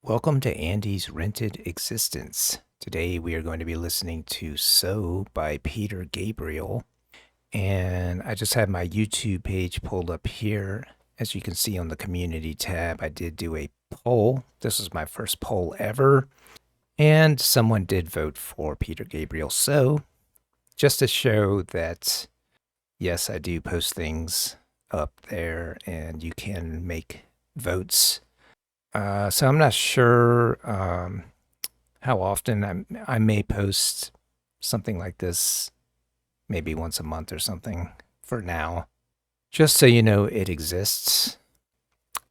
Welcome to Andy's Rented Existence. Today we are going to be listening to So by Peter Gabriel. And I just have my YouTube page pulled up here. As you can see on the community tab, I did do a poll. This was my first poll ever. And someone did vote for Peter Gabriel. So just to show that, yes, I do post things up there and you can make votes. So I'm not sure how often I may post something like this, maybe once a month or something for now. Just so you know, it exists.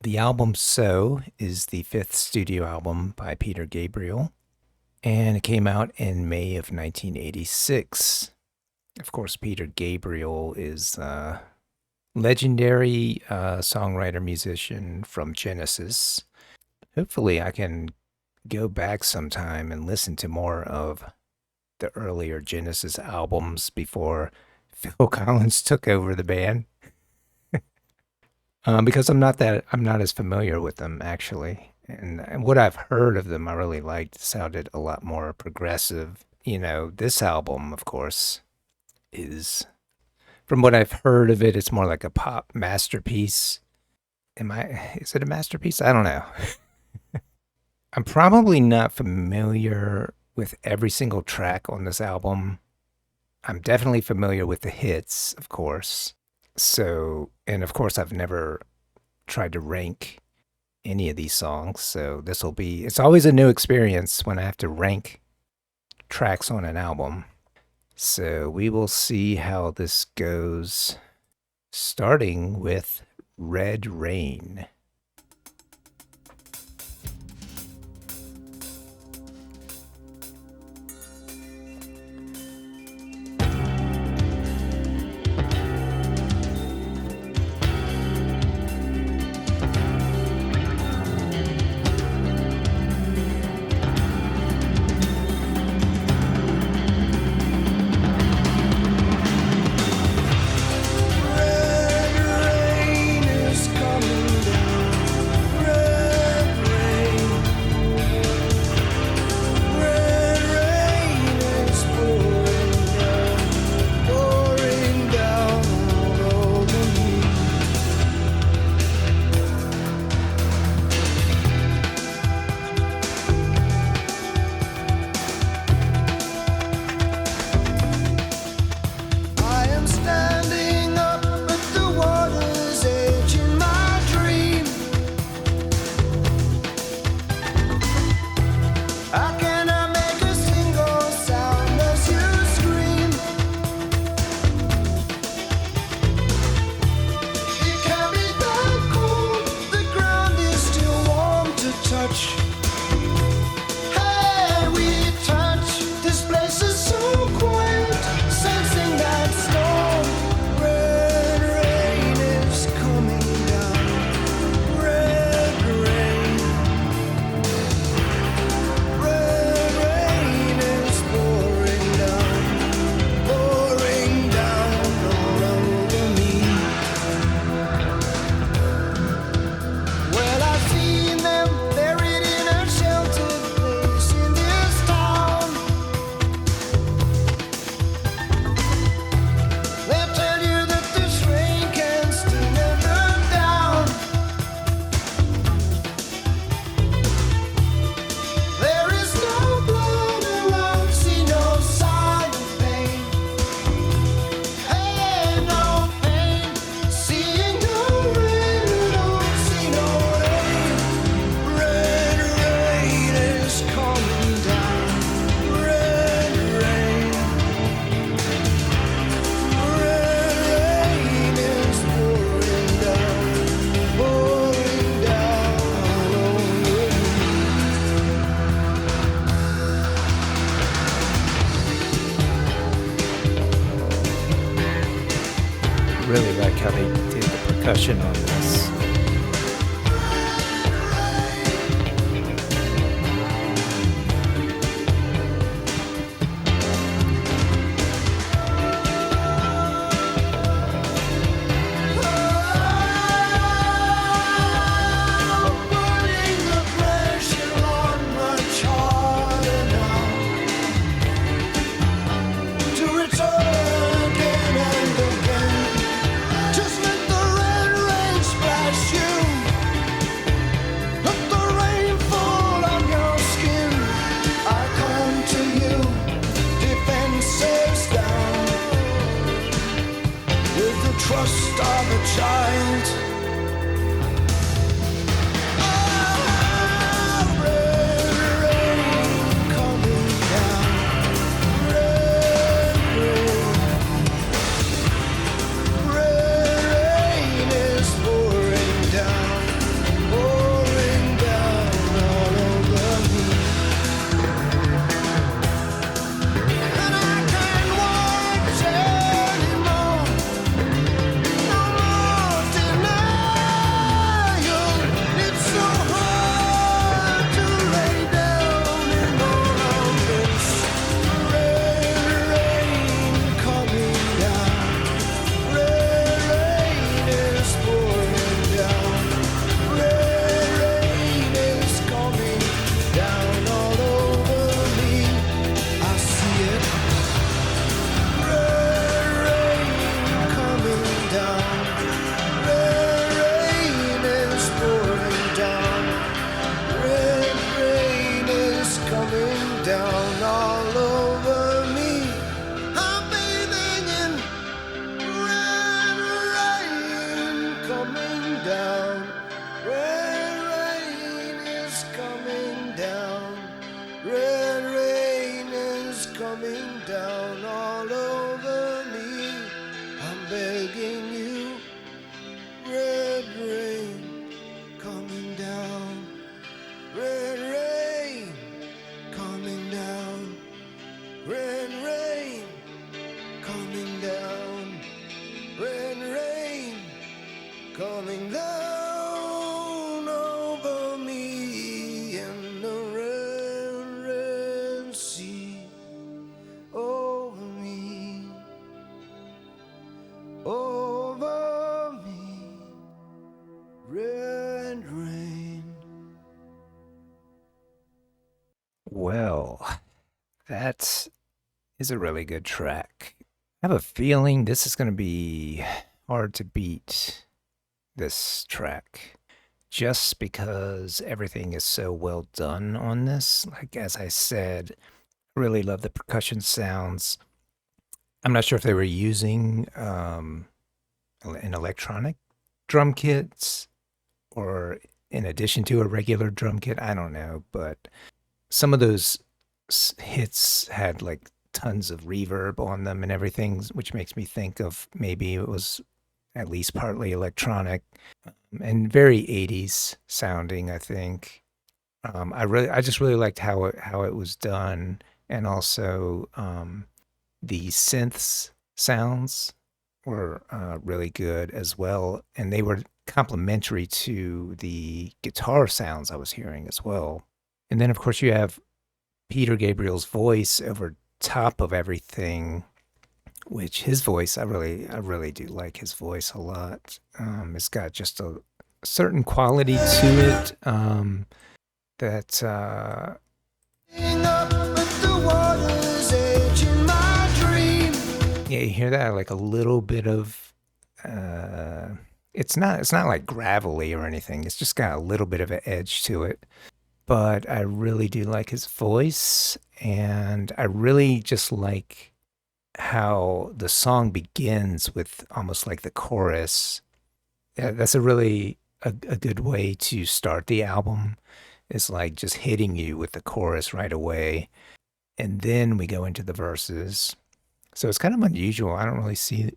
The album So is the fifth studio album by Peter Gabriel, and it came out in May of 1986. Of course, Peter Gabriel is a legendary songwriter musician from Genesis. Hopefully I can go back sometime and listen to more of the earlier Genesis albums before Phil Collins took over the band. Because I'm not as familiar with them actually. And what I've heard of them I really liked. Sounded a lot more progressive. You know, this album, of course, is, from what I've heard of it, it's more like a pop masterpiece. Is it a masterpiece? I don't know. I'm probably not familiar with every single track on this album. I'm definitely familiar with the hits, of course. So, and of course, I've never tried to rank any of these songs. So it's always a new experience when I have to rank tracks on an album. So we will see how this goes, starting with Red Rain. Really like how they did the percussion on this. Putting the pressure on. down all over me. I'm bathing in red rain coming down. Red rain is coming down. Red rain is coming down all over me. I'm begging you, red rain coming down. Red rain coming down. Red rain coming down. Red rain coming down over me in the red, red sea. Over me, over me, red rain. Well, that is a really good track. I have a feeling this is going to be hard to beat, this track, just because everything is so well done on this. Like, as I said, I really love the percussion sounds. I'm not sure if they were using an electronic drum kit or in addition to a regular drum kit. I don't know, but some of those hits had like tons of reverb on them and everything, which makes me think of maybe it was at least partly electronic and very 80s sounding, I think. I just really liked how it was done, and also the synths sounds were really good as well, and they were complementary to the guitar sounds I was hearing as well. And then, of course, you have Peter Gabriel's voice over top of everything, which his voice, I really do like his voice a lot. It's got just a certain quality to it that yeah, you hear that like a little bit of it's not like gravelly or anything. It's just got a little bit of an edge to it. But I really do like his voice, and I really just like how the song begins with almost like the chorus. Yeah, that's a really a good way to start the album. Is like just hitting you with the chorus right away, and then we go into the verses. So it's kind of unusual. I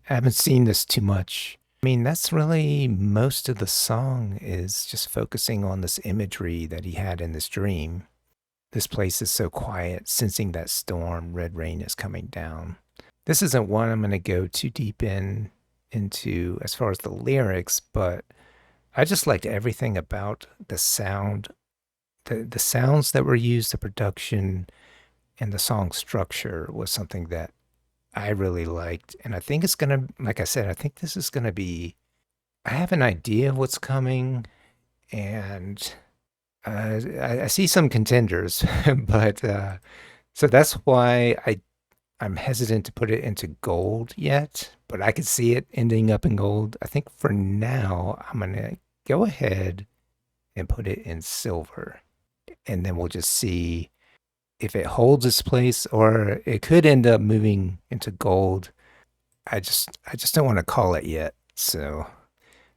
haven't seen this too much. I mean, that's really most of the song is just focusing on this imagery that he had in this dream. This place is so quiet, sensing that storm, red rain is coming down. This isn't one I'm going to go too deep into as far as the lyrics, but I just liked everything about the sound, the sounds that were used, the production, and the song structure was something that I really liked. And I think it's going to, like I said, I think this is going to be, I have an idea of what's coming, and I see some contenders, but so that's why I'm hesitant to put it into gold yet, but I could see it ending up in gold. I think for now, I'm going to go ahead and put it in silver, and then we'll just see if it holds its place, or it could end up moving into gold. I just don't want to call it yet. So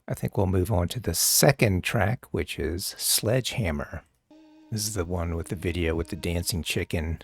I think we'll move on to the second track, which is Sledgehammer. This is the one with the video with the dancing chicken.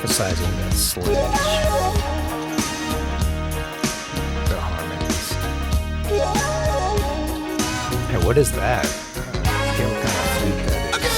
emphasizing that sledge, the harmonies. Hey, what is that? I forget what kind of flute that is.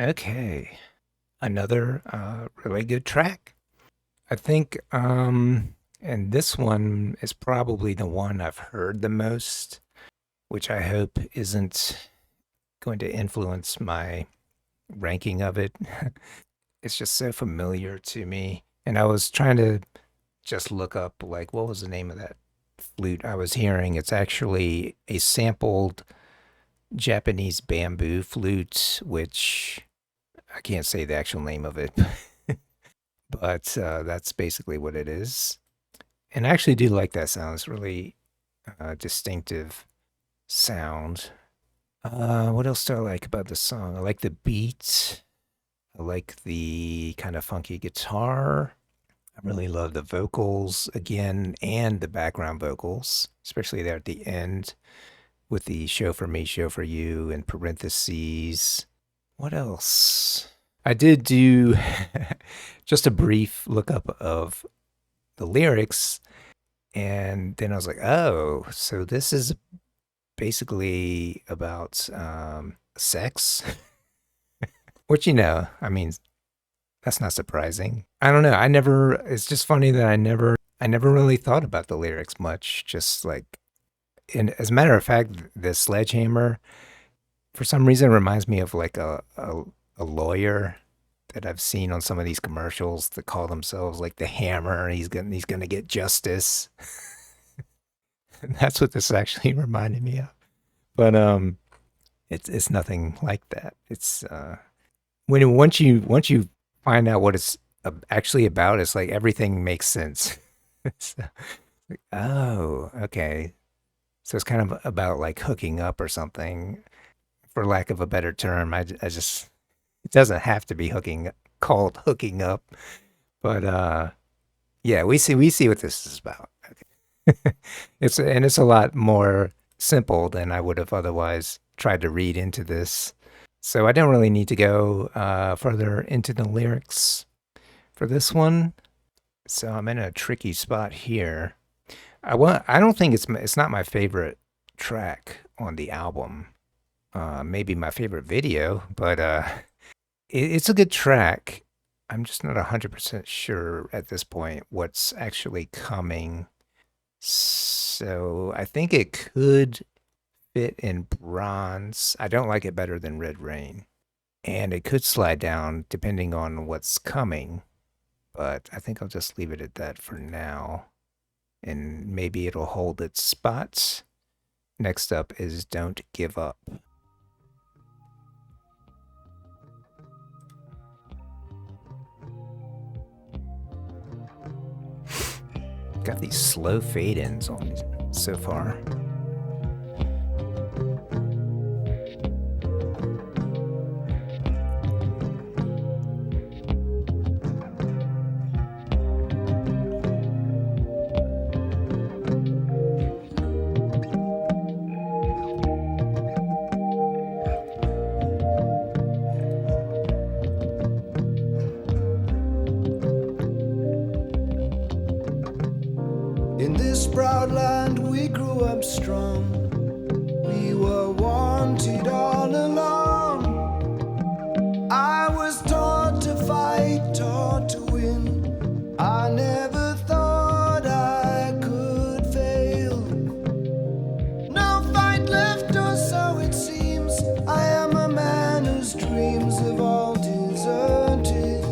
Okay, another really good track. I think, and this one is probably the one I've heard the most, which I hope isn't going to influence my ranking of it. It's just so familiar to me. And I was trying to just look up, like, what was the name of that flute I was hearing? It's actually a sampled Japanese bamboo flute, which I can't say the actual name of it, but that's basically what it is. And I actually do like that sound. It's really distinctive sound. What else do I like about the song? I like the beat. I like the kind of funky guitar. I really love the vocals again and the background vocals, especially there at the end with the show for me, show for you in parentheses. What else? I did do just a brief lookup of the lyrics, and then I was like, oh, so this is basically about sex. Which, I mean, that's not surprising. I don't know. It's just funny that I never really thought about the lyrics much. Just like, and as a matter of fact, the sledgehammer, for some reason, reminds me of like a lawyer that I've seen on some of these commercials that call themselves like the Hammer. He's gonna get justice. And that's what this actually reminded me of. But it's nothing like that. It's once you find out what it's actually about, it's like everything makes sense. So, like, oh, okay. So it's kind of about like hooking up or something, for lack of a better term. I just it doesn't have to be called hooking up, but yeah, we see what this is about. Okay. It's a lot more simple than I would have otherwise tried to read into this. So I don't really need to go further into the lyrics for this one. So I'm in a tricky spot here. I don't think it's not my favorite track on the album. Maybe my favorite video, but it's a good track. I'm just not 100% sure at this point what's actually coming. So I think it could fit in bronze. I don't like it better than Red Rain. And it could slide down depending on what's coming. But I think I'll just leave it at that for now. And maybe it'll hold its spot. Next up is Don't Give Up. Got these slow fade-ins on so far. kept strong. We were wanted all along. I was taught to fight, taught to win. I never thought I could fail. No fight left, or so it seems. I am a man whose dreams have all deserted.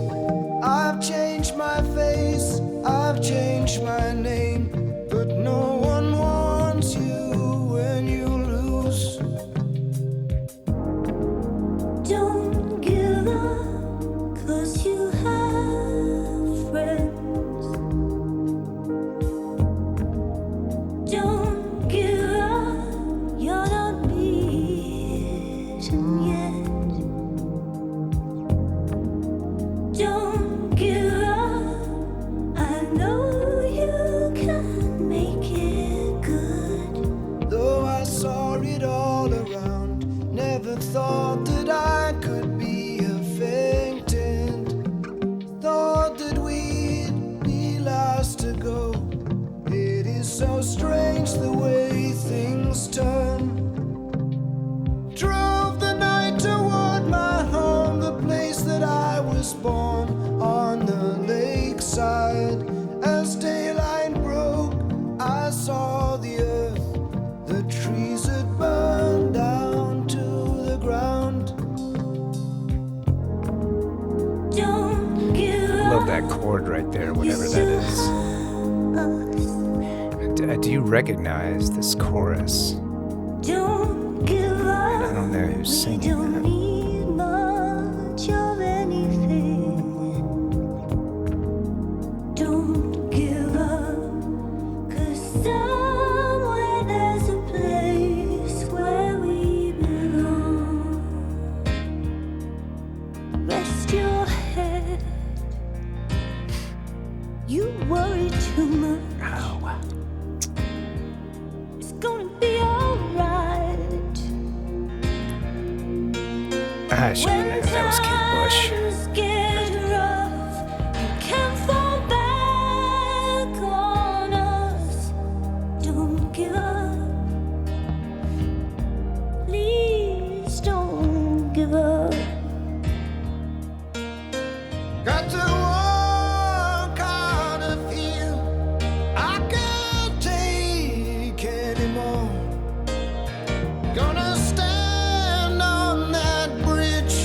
I've changed my face, I've changed my name, but no one wants you when you lose. Don't give up, 'cause you have friends. Don't give up, you're not beaten yet. Don't give up, I know you can make it good. Though I saw it all around, never thought that I could be a faintant. Thought that we'd be last to go. It is so strange the way things turn. Drove the night toward my home, the place that I was born, on the lakeside. As daylight broke, I saw the earth. The trees had burned down to the ground. Don't give Love up, that chord right there, you whatever that still is. have us. Do you recognize this chorus? Don't give up. I don't know who's We singing don't that. need much of anything. Don't give up, 'cause somewhere there's a place where we belong. Rest your head. You worry too much. Oh, It's gonna be alright. I should have known that was Kate Bush. Times get rough, you can't fall back on us. Don't give up. Please don't give up. Got to walk out of here. I can't take anymore. Gonna stand on that bridge.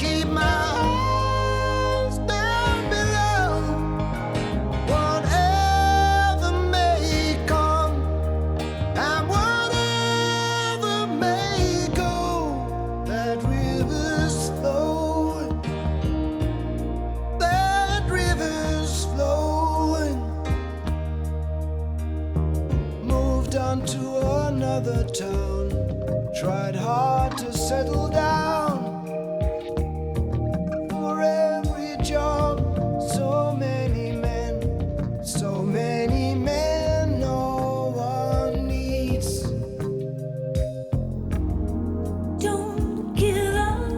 Keep my eyes down below. Whatever may come and whatever may go, that river's flowing. That river's flowing. Moved on to another town. Tried hard to settle down. For every job, so many men no one needs. Don't give up,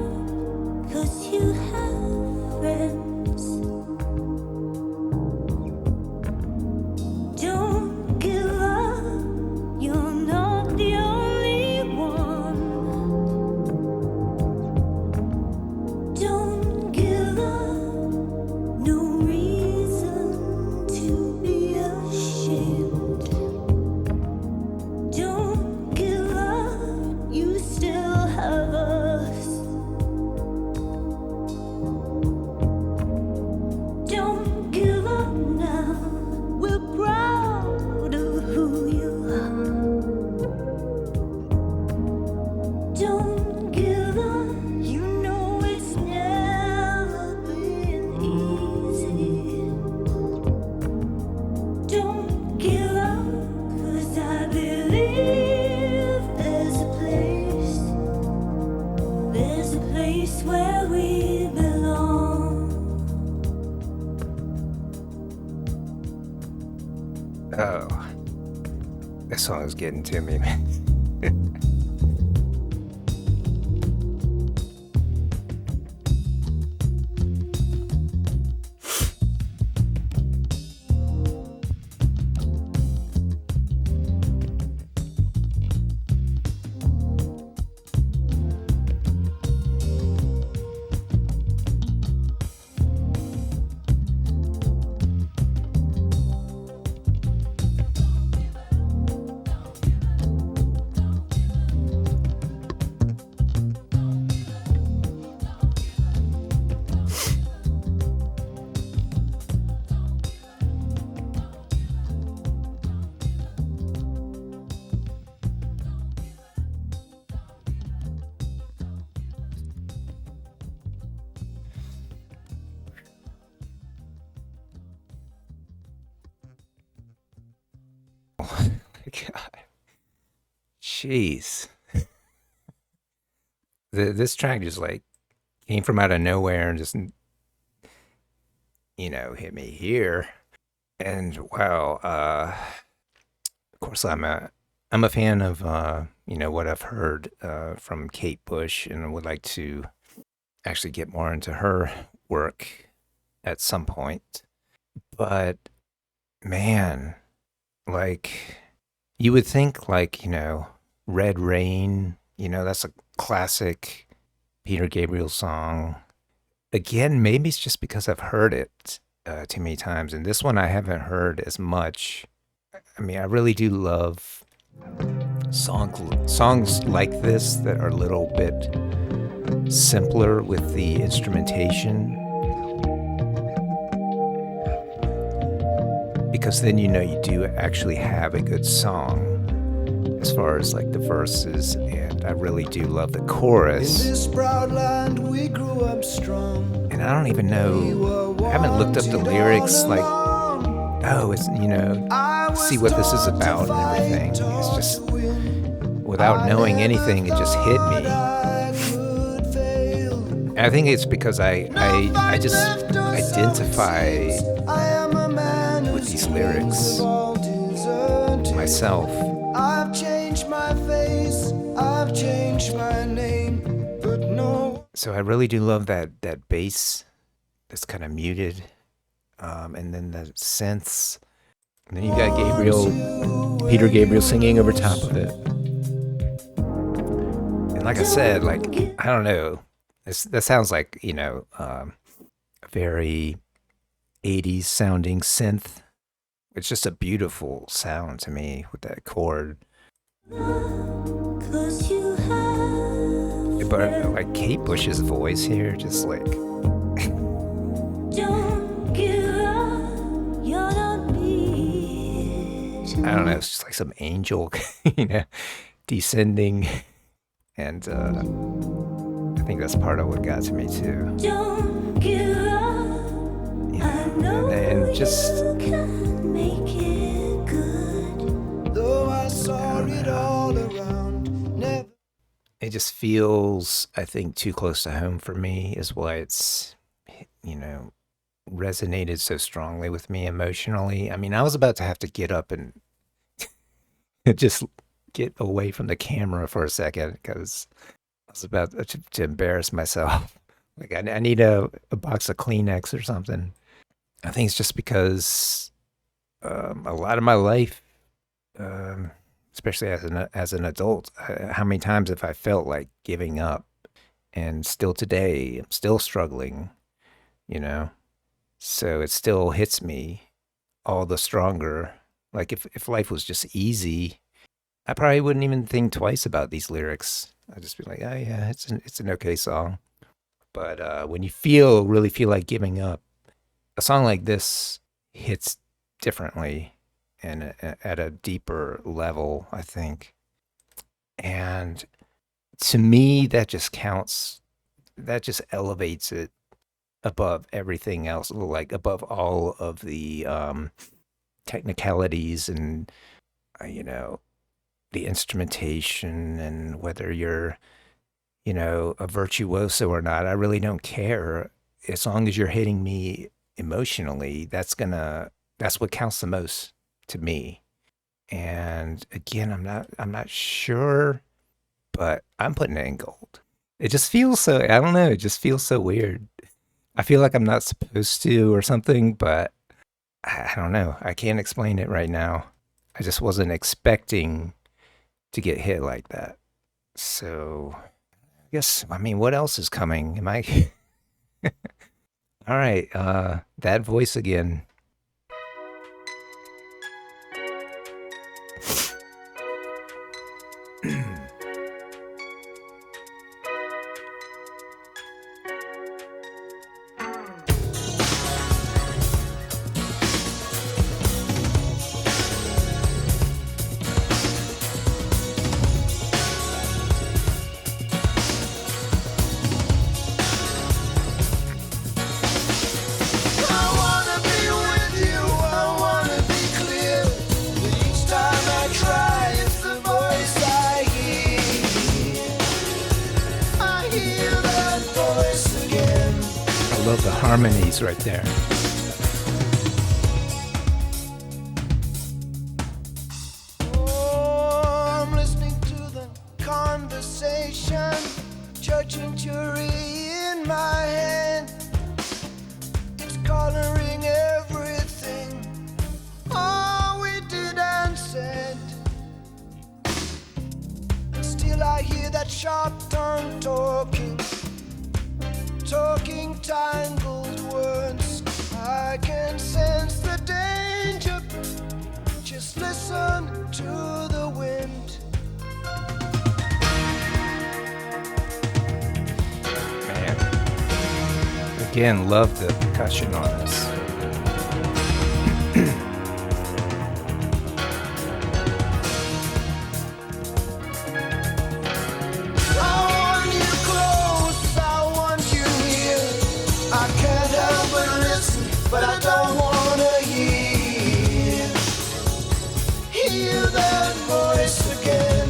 'cause you have friends. Don't give up, you're not the only one. Don't give up, no reason to be ashamed. Don't give up, you still have us. Don't give up now, we're proud of who you are. Don't give up, you know it's never been easy. Don't give up, 'cause I believe there's a place where we belong. Oh, this song is getting to me, man. God. Jeez. This track just like came from out of nowhere and just, hit me here. And wow, of course I'm a fan of what I've heard from Kate Bush, and would like to actually get more into her work at some point. But man, like you would think like, Red Rain, that's a classic Peter Gabriel song. Again, maybe it's just because I've heard it too many times, and this one I haven't heard as much. I mean, I really do love songs like this that are a little bit simpler with the instrumentation, because then you do actually have a good song as far as like the verses, and I really do love the chorus. In this proud land we grew up strong. And I don't even know, I haven't looked up the lyrics, like, oh, it's, see what this is about and everything. It's just, without knowing anything, it just hit me. And I think it's because I just identify with these lyrics myself. I've changed my face, I've changed my name, but no. So I really do love that bass that's kind of muted, and then the synths, and then you got Peter Gabriel singing over top of it. And like I said, like, I don't know, that sounds like, a very 80s sounding synth. It's just a beautiful sound to me with that chord. But like Kate Bush's voice here, just like, I don't know, it's just like some angel, descending. And I think that's part of what got to me too. Don't give up. And just, Make it good. Though I saw it all around, never. it just feels, I think, too close to home for me, is why it's, resonated so strongly with me emotionally. I mean, I was about to have to get up and just get away from the camera for a second, because I was about to embarrass myself. Like, I need a box of Kleenex or something. I think it's just because a lot of my life, especially as an adult, how many times have I felt like giving up? And still today, I'm still struggling, So it still hits me all the stronger. Like, if life was just easy, I probably wouldn't even think twice about these lyrics. I'd just be like, oh yeah, it's an okay song. But when you really feel like giving up, a song like this hits differently and at a deeper level, I think. And to me, that just counts. That just elevates it above everything else, like above all of the technicalities and, the instrumentation, and whether you're, a virtuoso or not. I really don't care. As long as you're hitting me emotionally, that's what counts the most to me. And again, I'm not sure, but I'm putting it in gold. It just feels so, I don't know, it just feels so weird. I feel like I'm not supposed to or something, but I don't know. I can't explain it right now. I just wasn't expecting to get hit like that. So I guess, what else is coming? Am I all right, that voice again. I wanna be with you, I wanna be clear. Each time I try love the harmonies right there. Oh, I'm listening to the conversation, judge and jury in my hand. It's coloring everything all we did and said. Still I hear that sharp tongue talking tangled words. I can sense the danger. Just listen to the wind. Man. Again, love the percussion on this. But I don't wanna hear that voice again.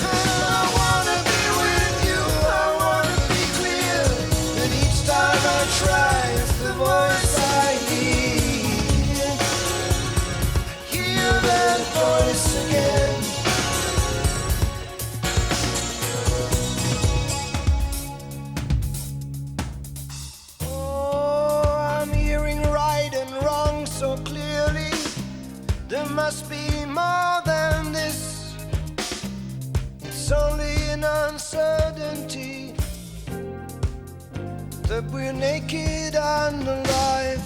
And I wanna be with you, I wanna be clear. And each time I try, it's the voice I hear that voice again. So clearly, there must be more than this. It's only an uncertainty that we're naked and alive.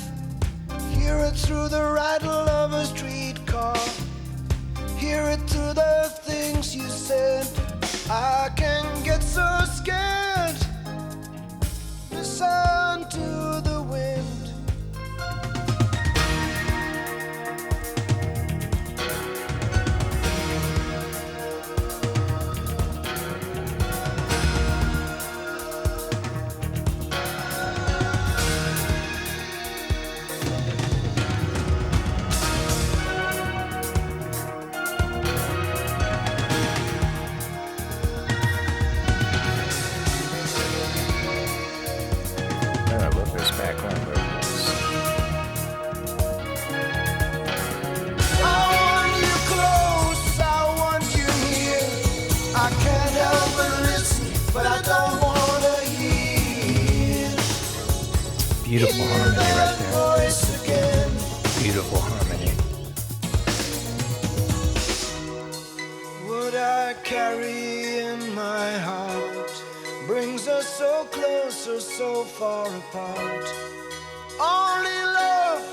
Hear it through the rattle of a streetcar. Hear it through the things you said. I can get so scared. Listen to the wind. Background vocals. I want you close, I want you near. I can't help but listen, but I don't wanna hear. Beautiful harmony right there. Voice again. Beautiful harmony. What I carry in my heart brings us so close or so far apart. Only love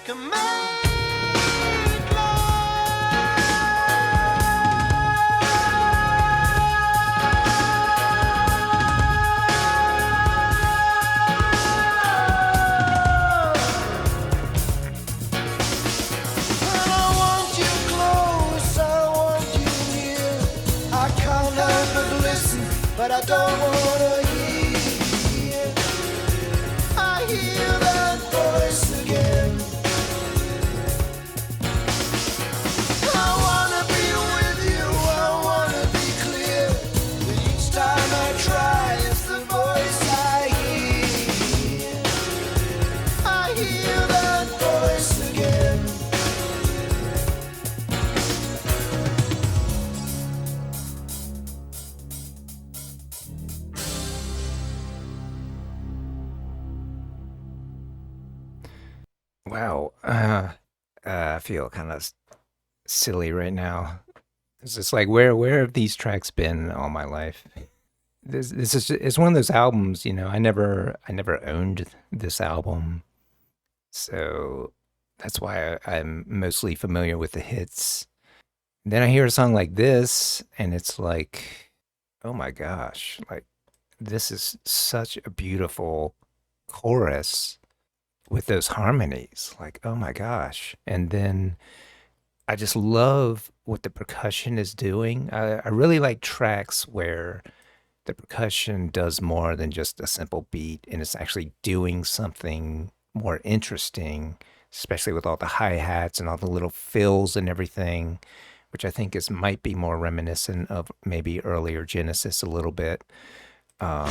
can make but I don't wanna hear. I hear that voice again. I wanna be with you, I wanna be clear. But each time I try, it's the voice I hear. I hear that voice again. Wow. I feel kind of silly right now. It's just like where have these tracks been all my life? This is it's one of those albums, you know, I never owned this album. So that's why I'm mostly familiar with the hits. Then I hear a song like this and it's like, oh my gosh, like this is such a beautiful chorus with those harmonies. Like, oh my gosh. And then I just love what the percussion is doing. I really like tracks where the percussion does more than just a simple beat and it's actually doing something more interesting, especially with all the hi-hats and all the little fills and everything, which I think is might be more reminiscent of maybe earlier Genesis a little bit. um,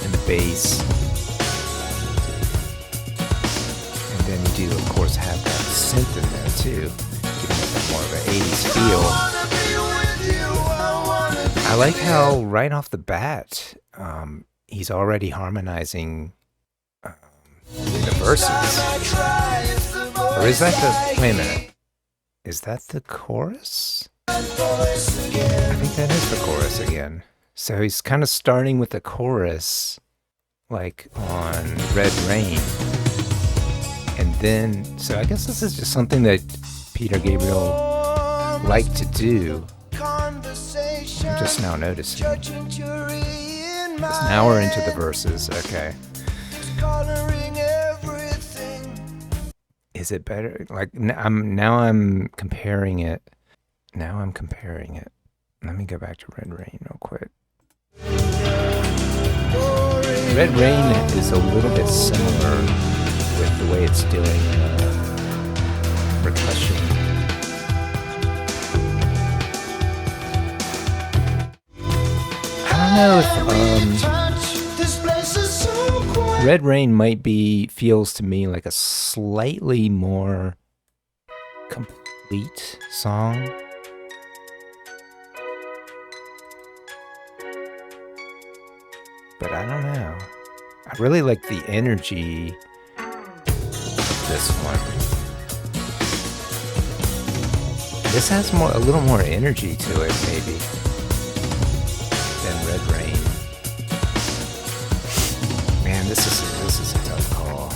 and the bass. And then you do, of course, have that synth in there too, giving it more of an 80s feel. I like how right off the bat, he's already harmonizing the verses. Or is that the... Wait a minute. Is that the chorus? I think that is the chorus again. So he's kind of starting with the chorus, like on Red Rain. And then, so I guess this is just something that Peter Gabriel liked to do. I'm just now noticing. Because now we're into the verses, okay. Is it better? Like, I'm comparing it. Now I'm comparing it. Let me go back to Red Rain real quick. Red Rain is a little bit similar with the way it's doing percussion. I don't know if Red Rain might feels to me like a slightly more complete song. But I don't know. I really like the energy of this one. This has a little more energy to it, maybe, than Red Rain. Man, this is a tough call.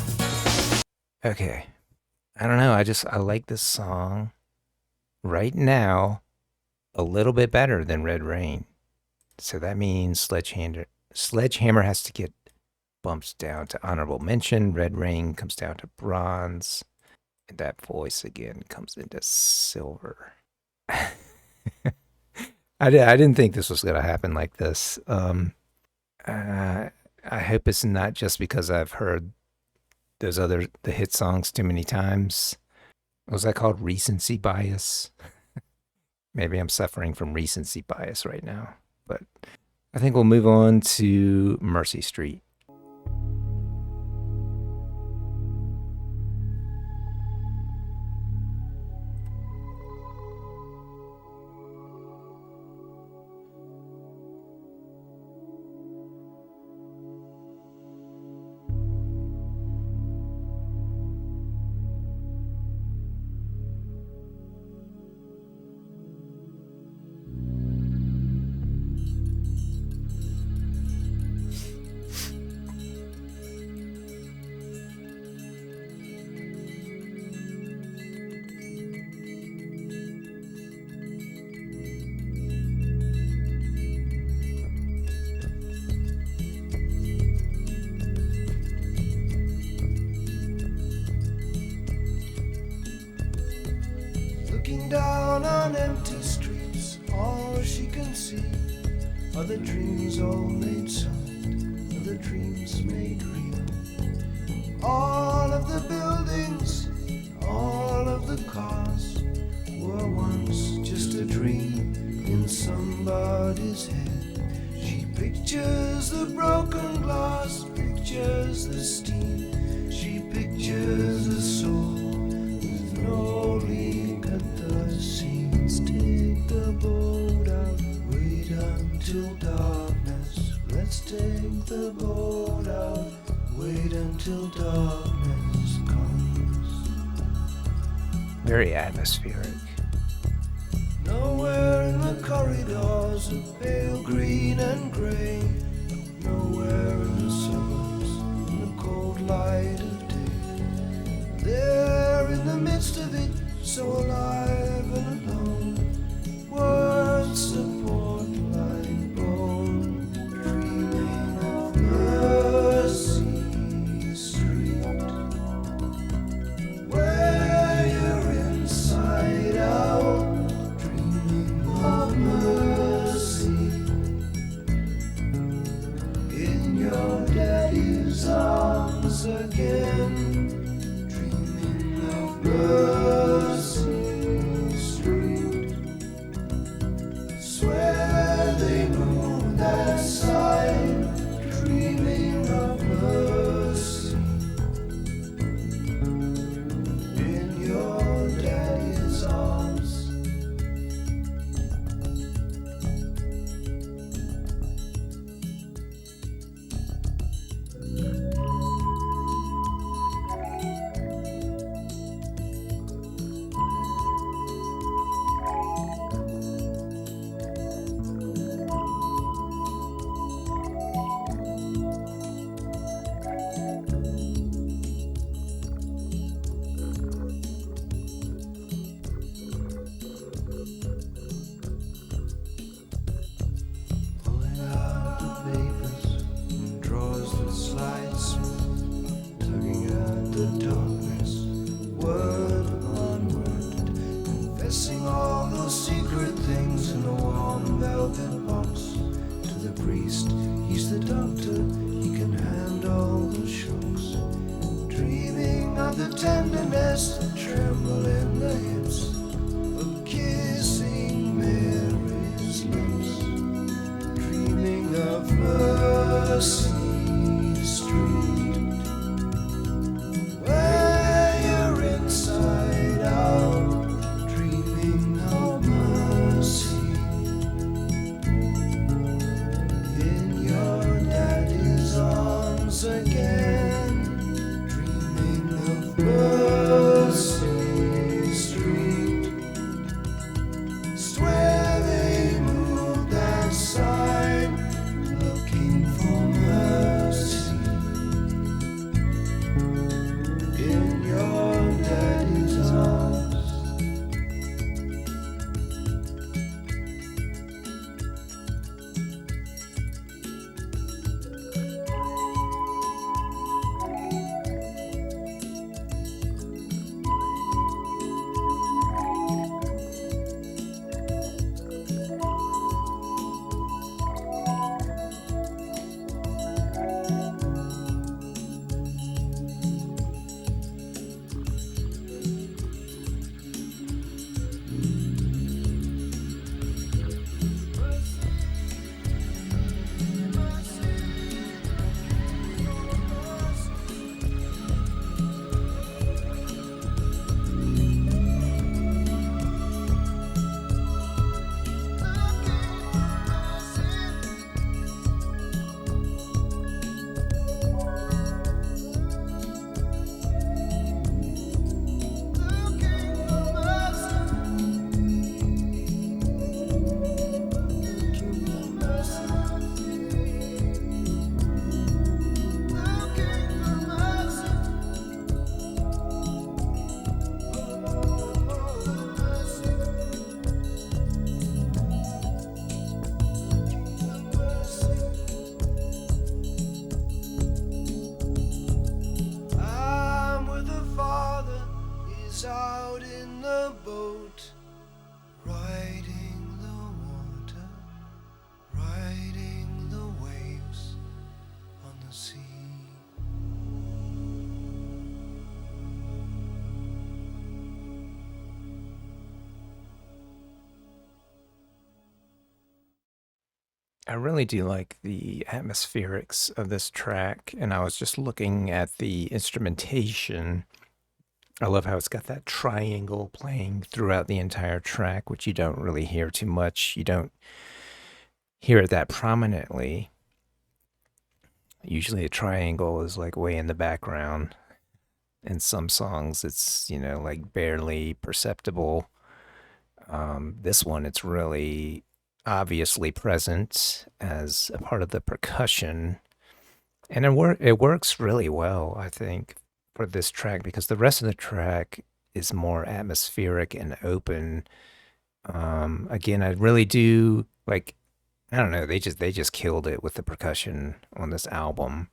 Okay, I don't know. I like this song right now a little bit better than Red Rain. So that means Sledgehammer has to get bumps down to honorable mention. Red Rain comes down to bronze. And that voice again comes into silver. I didn't think this was going to happen like this. I hope it's not just because I've heard the hit songs too many times. What was that called? Recency bias? Maybe I'm suffering from recency bias right now. But I think we'll move on to Mercy Street. Looking down on empty streets, all she can see are the dreams all made solid, are the dreams made real. All of the buildings, all of the cars were once just a dream in somebody's head. She pictures the broken glass, pictures the steam. She pictures a soul with no leak at the seams. Take the boat out, wait until darkness. Let's take the boat out, wait until darkness comes. Very atmospheric. Nowhere in the corridors of pale green and grey. Nowhere in the suburbs in the cold light of day. There in the midst of it, so alive and alone, words support like bone, dreaming of Mercy Street, where you're inside out, dreaming of mercy in your daddy's arms again, dreaming priest, he's the doctor, he can handle the shocks. Dreaming of the tenderness that tremble in the hips of kissing Mary's lips. Dreaming of Mercy Street, where you're inside out, dreaming of mercy in your daddy's arms again. Dreaming of Mercy Street, swear they moved that sign, looking for mercy in your daddy's arms. I'm with the father, he's out in the boat, riding the water, riding the waves on the sea. I really do like the atmospherics of this track, and I was just looking at the instrumentation. I love how it's got that triangle playing throughout the entire track, which you don't really hear too much. You don't hear it that prominently. Usually a triangle is like way in the background. In some songs, it's, like barely perceptible. This one, it's really obviously present as a part of the percussion. And it works really well, I think, for this track because the rest of the track is more atmospheric and open. Again, I really do like. I don't know. They just killed it with the percussion on this album.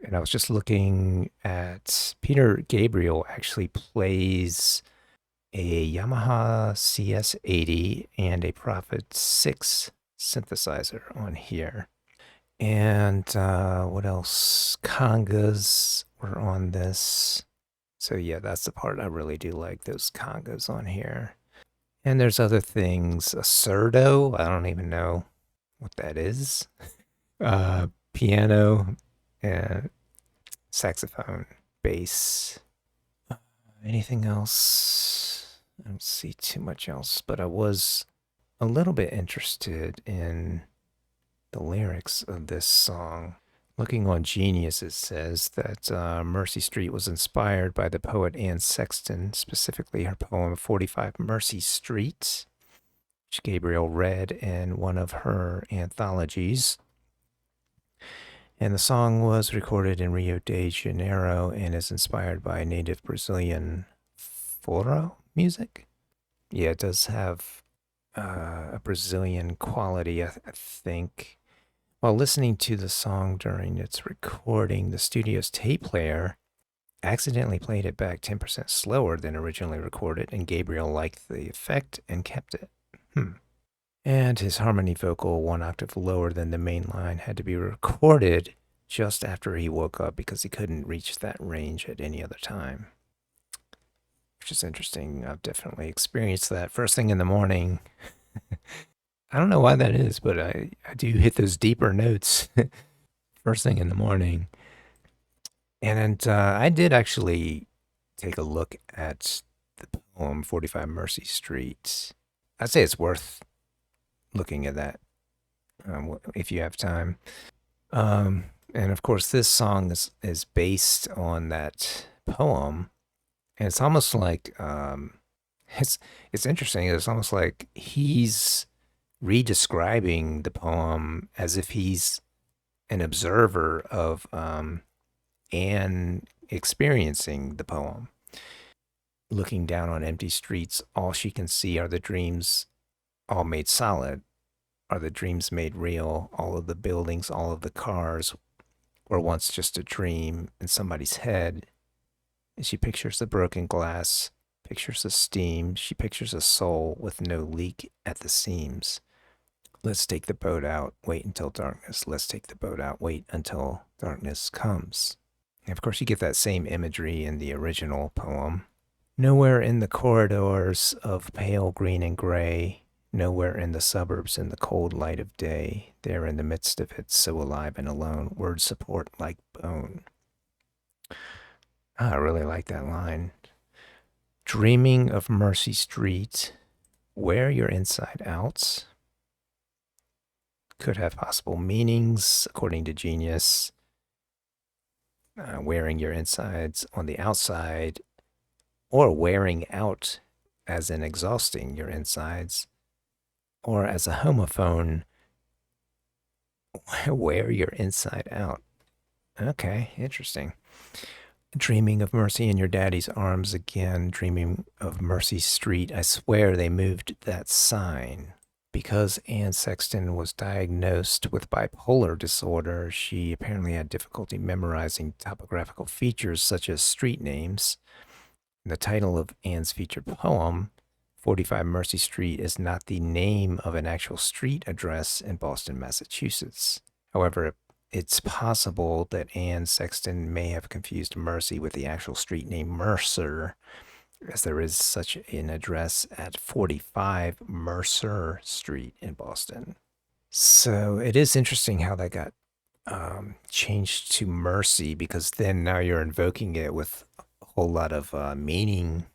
And I was just looking at Peter Gabriel actually plays a Yamaha CS80 and a Prophet 6 synthesizer on here. And what else? Congas were on this. So yeah, that's the part I really do like, those congas on here. And there's other things. A surdo, I don't even know what that is. Piano and saxophone, bass. Anything else? I don't see too much else, but I was a little bit interested in the lyrics of this song. Looking on Genius, it says that Mercy Street was inspired by the poet Anne Sexton, specifically her poem 45 Mercy Street, which Gabriel read in one of her anthologies. And the song was recorded in Rio de Janeiro and is inspired by native Brazilian forró music. Yeah, it does have a Brazilian quality, I think. While listening to the song during its recording, the studio's tape player accidentally played it back 10% slower than originally recorded, and Gabriel liked the effect and kept it. And his harmony vocal, one octave lower than the main line, had to be recorded just after he woke up because he couldn't reach that range at any other time. Which is interesting. I've definitely experienced that first thing in the morning. I don't know why that is, but I do hit those deeper notes first thing in the morning. And I did actually take a look at the poem 45 Mercy Street. I'd say it's worth looking at that if you have time. And of course, this song is based on that poem. And it's almost like it's interesting. It's almost like he's redescribing the poem as if he's an observer of Anne experiencing the poem. Looking down on empty streets, all she can see are the dreams all made solid. Are the dreams made real? All of the buildings, all of the cars were once just a dream in somebody's head. And she pictures the broken glass, pictures the steam. She pictures a soul with no leak at the seams. Let's take the boat out, wait until darkness. Let's take the boat out, wait until darkness comes. And of course, you get that same imagery in the original poem. Nowhere in the corridors of pale green and gray, nowhere in the suburbs in the cold light of day, there in the midst of it, so alive and alone, words support like bone. I really like that line. Dreaming of Mercy Street, wear your inside outs. Could have possible meanings, according to Genius. Wearing your insides on the outside, or wearing out as in exhausting your insides, or as a homophone, wear your inside out. Okay, interesting. Dreaming of Mercy in your daddy's arms again, dreaming of Mercy Street. I swear they moved that sign. Because Anne Sexton was diagnosed with bipolar disorder, she apparently had difficulty memorizing topographical features such as street names. The title of Anne's featured poem, 45 Mercy Street, is not the name of an actual street address in Boston, Massachusetts. However, it's possible that Anne Sexton may have confused Mercy with the actual street name Mercer, as there is such an address at 45 Mercer Street in Boston. So it is interesting how that got changed to Mercy, because then now you're invoking it with a whole lot of meaning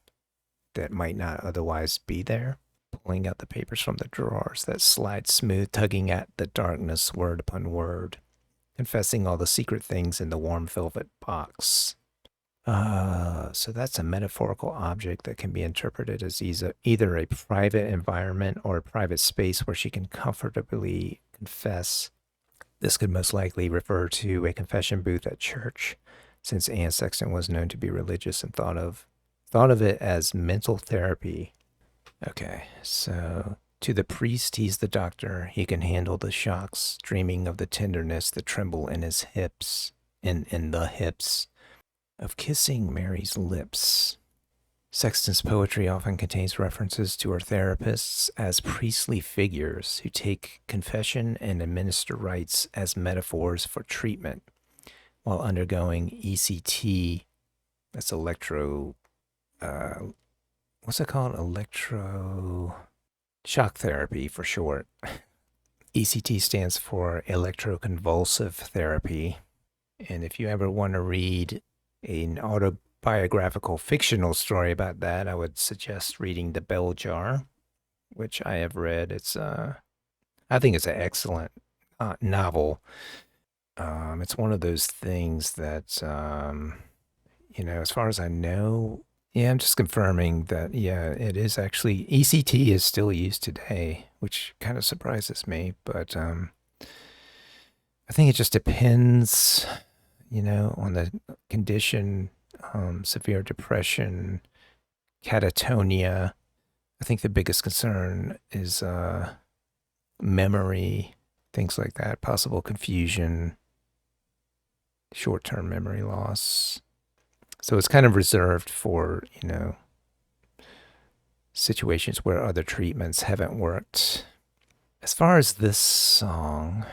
that might not otherwise be there. Pulling out the papers from the drawers that slide smooth, tugging at the darkness word upon word, confessing all the secret things in the warm velvet box. So that's a metaphorical object that can be interpreted as either a private environment or a private space where she can comfortably confess. This could most likely refer to a confession booth at church, since Anne Sexton was known to be religious and thought of it as mental therapy. Okay, so to the priest, he's the doctor. He can handle the shocks, dreaming of the tenderness, the tremble in his hips, in the hips, of kissing Mary's lips. Sexton's poetry often contains references to her therapists as priestly figures who take confession and administer rites as metaphors for treatment while undergoing ECT. That's what's it called? Electro shock therapy for short. ECT stands for electroconvulsive therapy. And if you ever want to read an autobiographical fictional story about that, I would suggest reading The Bell Jar, which I have read. I think it's an excellent novel. It's one of those things that, as far as I know, yeah, I'm just confirming that, yeah, it is actually, ECT is still used today, which kind of surprises me, but I think it just depends, on the condition, severe depression, catatonia. I think the biggest concern is memory, things like that, possible confusion, short-term memory loss. So it's kind of reserved for, situations where other treatments haven't worked. As far as this song,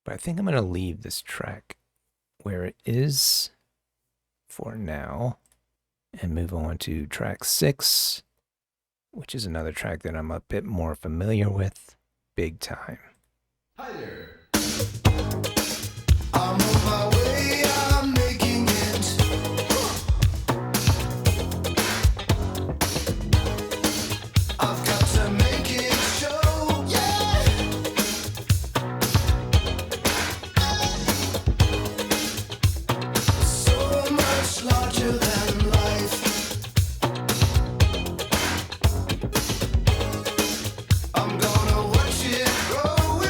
but I think I'm going to leave this track where it is for now and move on to track 6, which is another track that I'm a bit more familiar with, Big Time. Hi there. I'm on my way, I'm making it. I've got to make it show, yeah. So much larger than life. I'm gonna watch it growing.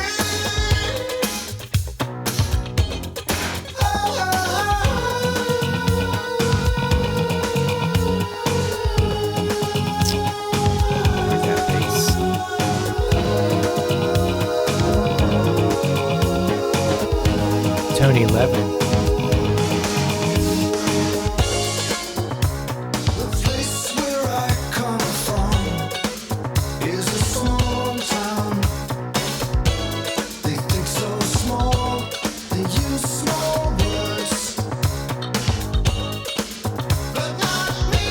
Where's that bass? Tony Levin. The place where I come from is a small town. They think so small, they use small words. But not me,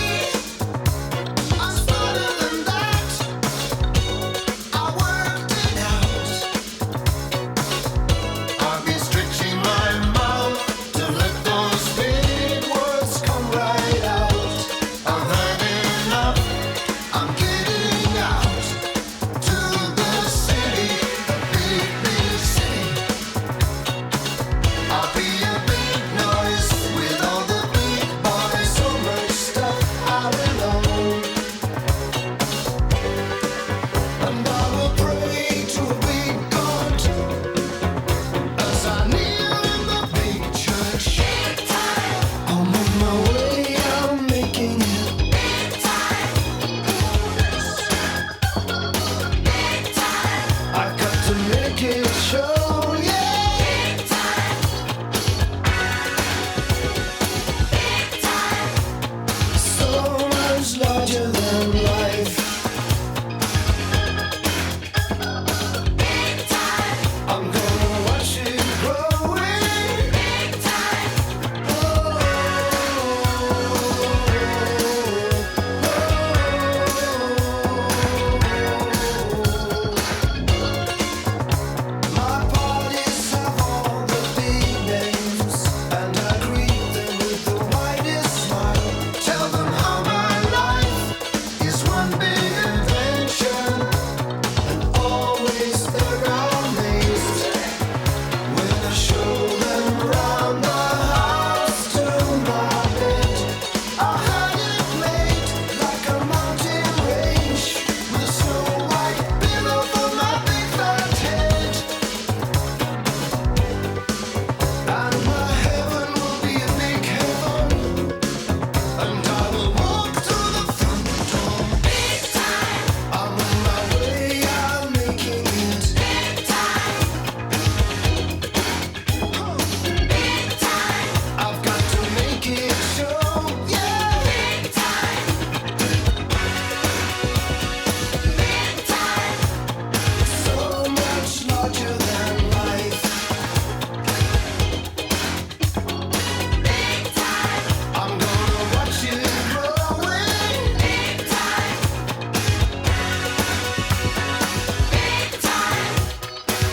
I'm smarter than that. I worked it out. I've been stretching my mouth to let those big words come right out. I've had enough, I'm getting out to the city, the big, big city. I'll be a big noise with all the big boys, so much stuff I will own. And I will pray to a big God as I kneel in the big church. I'm on my way, I'm making it. I've got to make it show, yeah. So much larger than life. I'm gonna watch it growing. My parties have all the big names, and I greet them with the widest smile. Tell them how my life is one big adventure, and always they're amazed when I show them round the house to my bed. I had it made like a mountain range with a snow white pillow for my big fat head. And my heaven will be a big heaven, and I will walk through the front door. I'm on my way, I'm making it. I've got to make it show, yeah. So much larger than life. I'm gonna watch it growing.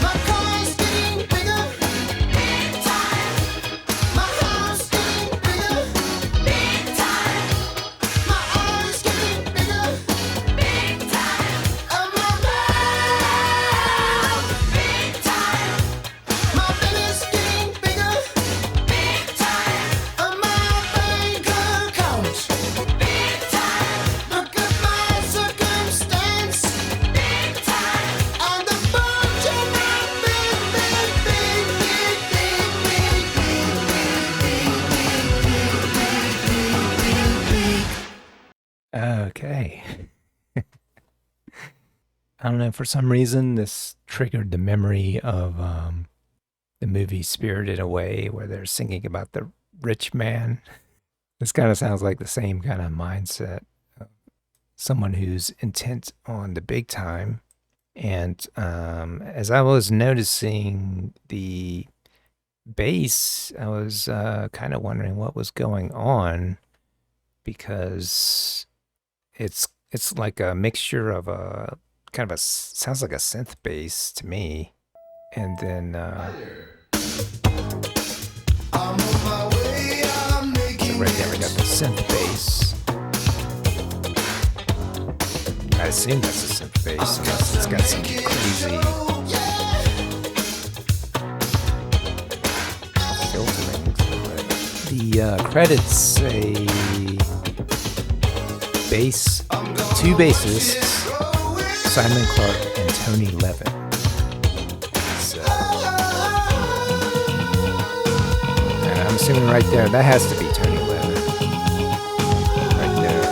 My car's getting bigger. My house getting bigger. My eyes getting bigger. And my mouth. My belly's getting bigger. And my bank account. Look at my circumstance. And the bunch of my big, big, big, big, big, big, big, big, big, big, big. Okay. I don't know, for some reason, this triggered the memory of the movie Spirited Away, where they're singing about the rich man. This kind of sounds like the same kind of mindset. Someone who's intent on the big time And as I was noticing the bass, I was kind of wondering what was going on because it's like a mixture of a kind of sounds like a synth bass to me, and then I'm on my way, I'm so making right there we got the synth bass. I assume that's a synth bass unless it's got some crazy filtering to it. The credits say two bassists, Simon Clark and Tony Levin. So, and I'm assuming right there that has to be Tony Levin. Right there.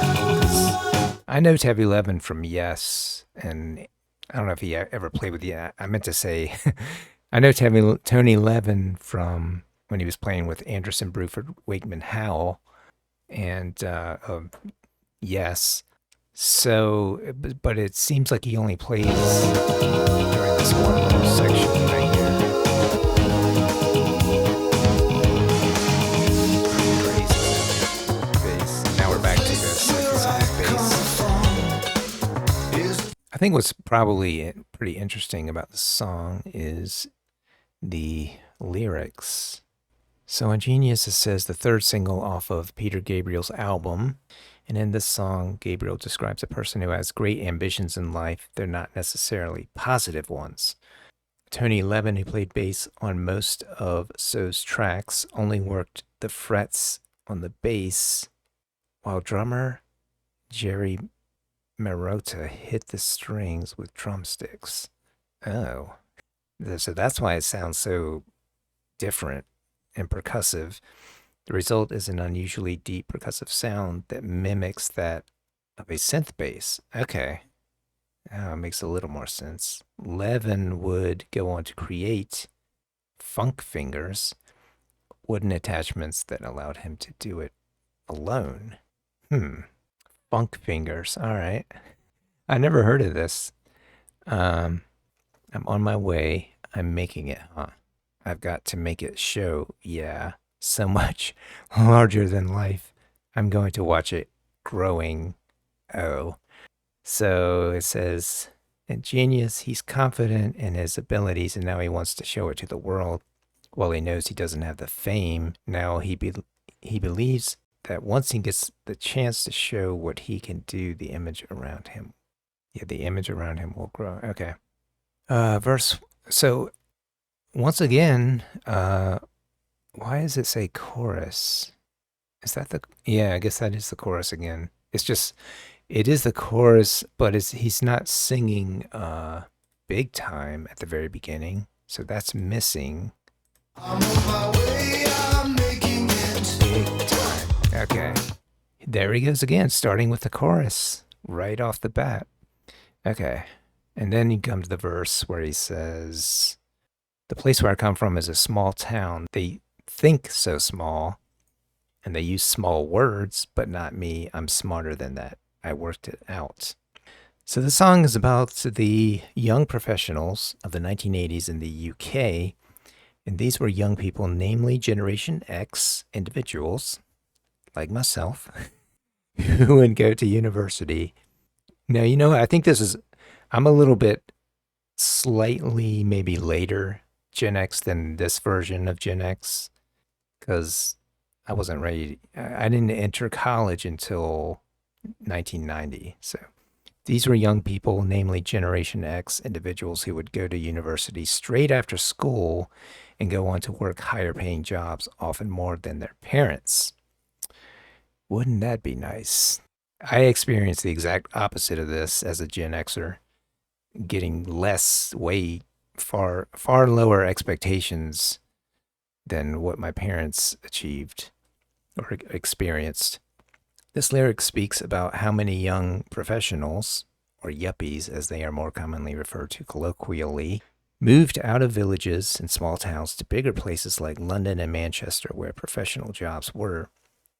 I know Tabby Levin from Yes, and I don't know if he ever played with Yes. I meant to say, I know Tony Levin from when he was playing with Anderson, Bruford, Wakeman, Howell, and Yes. So, but it seems like he only plays during this one little section right here. Crazy bass. Now we're back to the synthesizer bass. I think what's probably pretty interesting about the song is the lyrics. So in Genius, it says the third single off of Peter Gabriel's album. And in this song, Gabriel describes a person who has great ambitions in life. They're not necessarily positive ones. Tony Levin, who played bass on most of So's tracks, only worked the frets on the bass, while drummer Jerry Marotta hit the strings with drumsticks. Oh. So that's why it sounds so different and percussive. The result is an unusually deep percussive sound that mimics that of a synth bass. Okay. Makes a little more sense. Levin would go on to create funk fingers, wooden attachments that allowed him to do it alone. Funk fingers. All right. I never heard of this. I'm on my way. I'm making it, huh? I've got to make it show. Yeah. So much larger than life. I'm going to watch it growing. Oh. So it says, in Genius, he's confident in his abilities and now he wants to show it to the world. While he knows he doesn't have the fame, now he believes that once he gets the chance to show what he can do, the image around him. Yeah, the image around him will grow. Okay. Verse. So once again, why does it say chorus? Is that the? Yeah, I guess that is the chorus again. It's just, it is the chorus, but he's not singing big time at the very beginning, so that's missing. I'm on my way, I'm making it big time. Okay, there he goes again, starting with the chorus right off the bat. Okay, and then you come to the verse where he says, "The place where I come from is a small town. They think so small, and they use small words, but not me. I'm smarter than that. I worked it out." So the song is about the young professionals of the 1980s in the UK, and these were young people, namely Generation X individuals, like myself, who would go to university. Now, I think I'm a little bit slightly maybe later Gen X than this version of Gen X, because I wasn't ready. I didn't enter college until 1990. So these were young people, namely Generation X individuals who would go to university straight after school and go on to work higher paying jobs, often more than their parents. Wouldn't that be nice? I experienced the exact opposite of this as a Gen Xer, getting way far lower expectations than what my parents achieved or experienced. This lyric speaks about how many young professionals, or yuppies as they are more commonly referred to colloquially, moved out of villages and small towns to bigger places like London and Manchester where professional jobs were.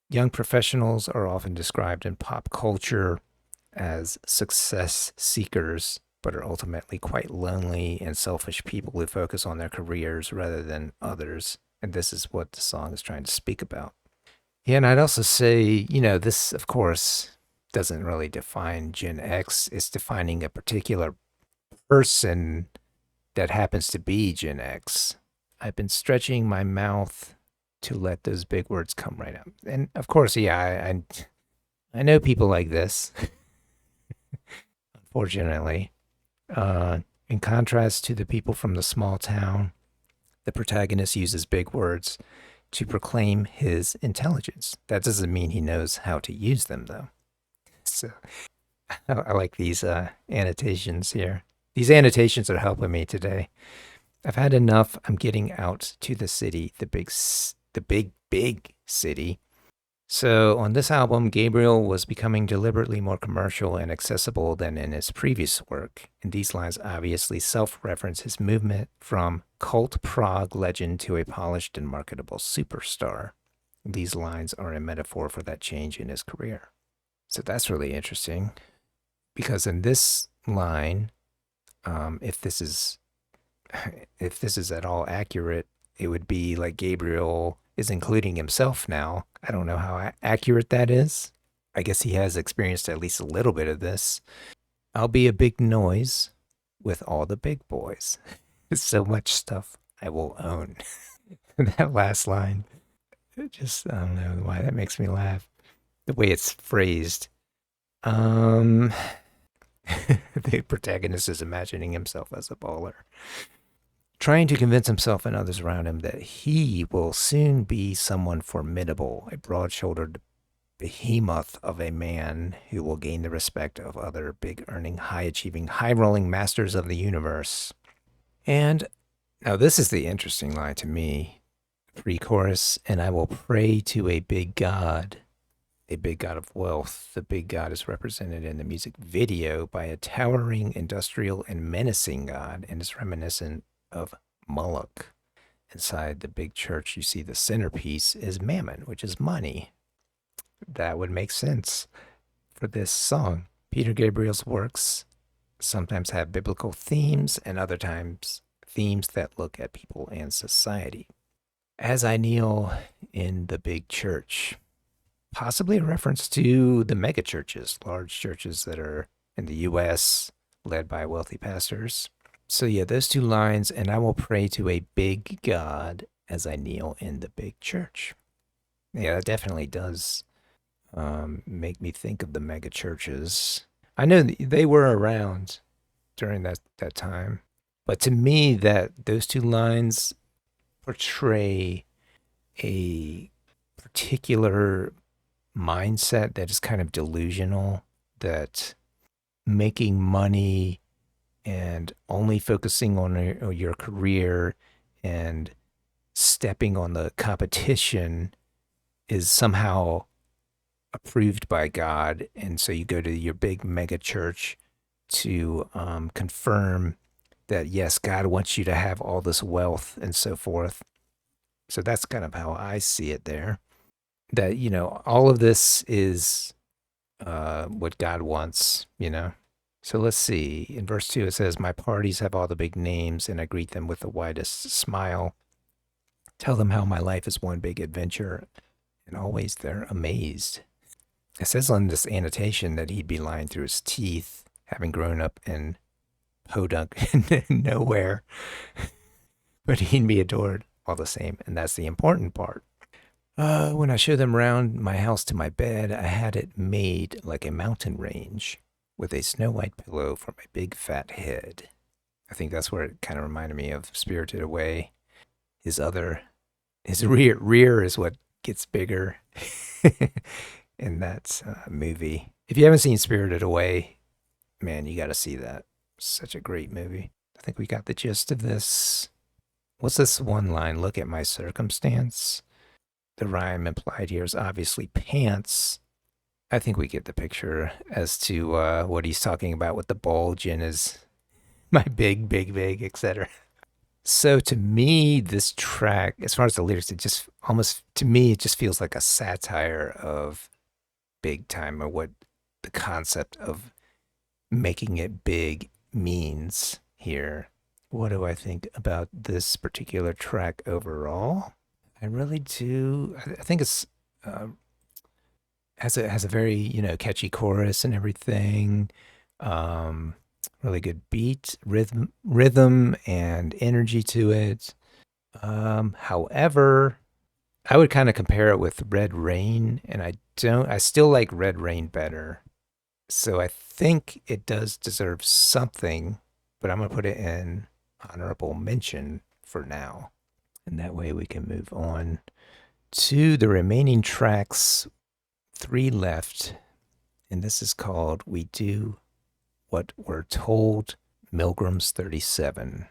Young professionals are often described in pop culture as success seekers but are ultimately quite lonely and selfish people who focus on their careers rather than others. And this is what the song is trying to speak about. Yeah, and I'd also say, this, of course, doesn't really define Gen X. It's defining a particular person that happens to be Gen X. I've been stretching my mouth to let those big words come right out. And of course, yeah, I know people like this, unfortunately. In contrast to the people from the small town, the protagonist uses big words to proclaim his intelligence. That doesn't mean he knows how to use them, though. So I like these annotations here. These annotations are helping me today. I've had enough. I'm getting out to the city, the big city. So on this album, Gabriel was becoming deliberately more commercial and accessible than in his previous work. And these lines obviously self-reference his movement from cult prog legend to a polished and marketable superstar. These lines are a metaphor for that change in his career. So that's really interesting, because in this line, if this is at all accurate, it would be like Gabriel is including himself now. I don't know how accurate that is. I guess he has experienced at least a little bit of this. I'll be a big noise with all the big boys. So much stuff I will own. That last line, I don't know why that makes me laugh. The way it's phrased. The protagonist is imagining himself as a baller, trying to convince himself and others around him that he will soon be someone formidable, a broad-shouldered behemoth of a man who will gain the respect of other big-earning, high-achieving, high-rolling masters of the universe. And now this is the interesting line to me. Pre-chorus, and I will pray to a big god of wealth. The big god is represented in the music video by a towering, industrial, and menacing god, and is reminiscent of Moloch. Inside the big church, you see the centerpiece is mammon, which is money. That would make sense for this song. Peter Gabriel's works sometimes have biblical themes, and other times themes that look at people and society. As I kneel in the big church, possibly a reference to the mega churches, large churches that are in the U.S., led by wealthy pastors. So yeah, those two lines, and I will pray to a big God as I kneel in the big church. Yeah, that definitely does make me think of the mega churches. I know they were around during that time, but to me, that those two lines portray a particular mindset that is kind of delusional, that making money and only focusing on your career and stepping on the competition is somehow approved by God. And so you go to your big mega church to confirm that, yes, God wants you to have all this wealth and so forth. So that's kind of how I see it there. That, all of this is what God wants, So let's see. In verse 2, it says, my parties have all the big names, and I greet them with the widest smile. Tell them how my life is one big adventure, and always they're amazed. It says on this annotation that he'd be lying through his teeth, having grown up in podunk nowhere, but he'd be adored all the same, and that's the important part. When I show them round my house to my bed, I had it made like a mountain range with a snow white pillow for my big fat head. I think that's where it kind of reminded me of Spirited Away. His rear is what gets bigger in that movie. If you haven't seen Spirited Away, man, you got to see that. Such a great movie. I think we got the gist of this. What's this one line? Look at my circumstance. The rhyme implied here is obviously pants. I think we get the picture as to what he's talking about with the bulge in his my big, etc. So to me, this track, as far as the lyrics, it just feels like a satire of big time, or what the concept of making it big means here. What do I think about this particular track overall? I really do. I think it's uh, has a very catchy chorus and everything. Um, really good beat, rhythm, and energy to it. However, I would kind of compare it with Red Rain, and I don't. I still like Red Rain better. So I think it does deserve something, but I'm gonna put it in honorable mention for now, and that way we can move on to the remaining tracks. Three left, and this is called "We Do What We're Told." Milgram's 37.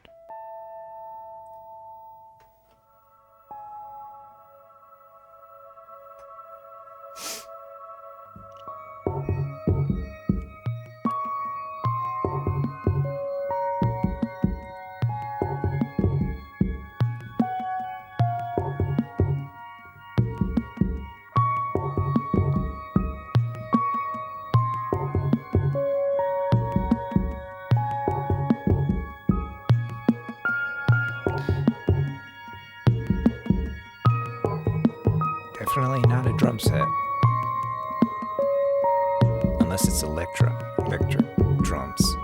Definitely not a drum set. Unless it's electric drums.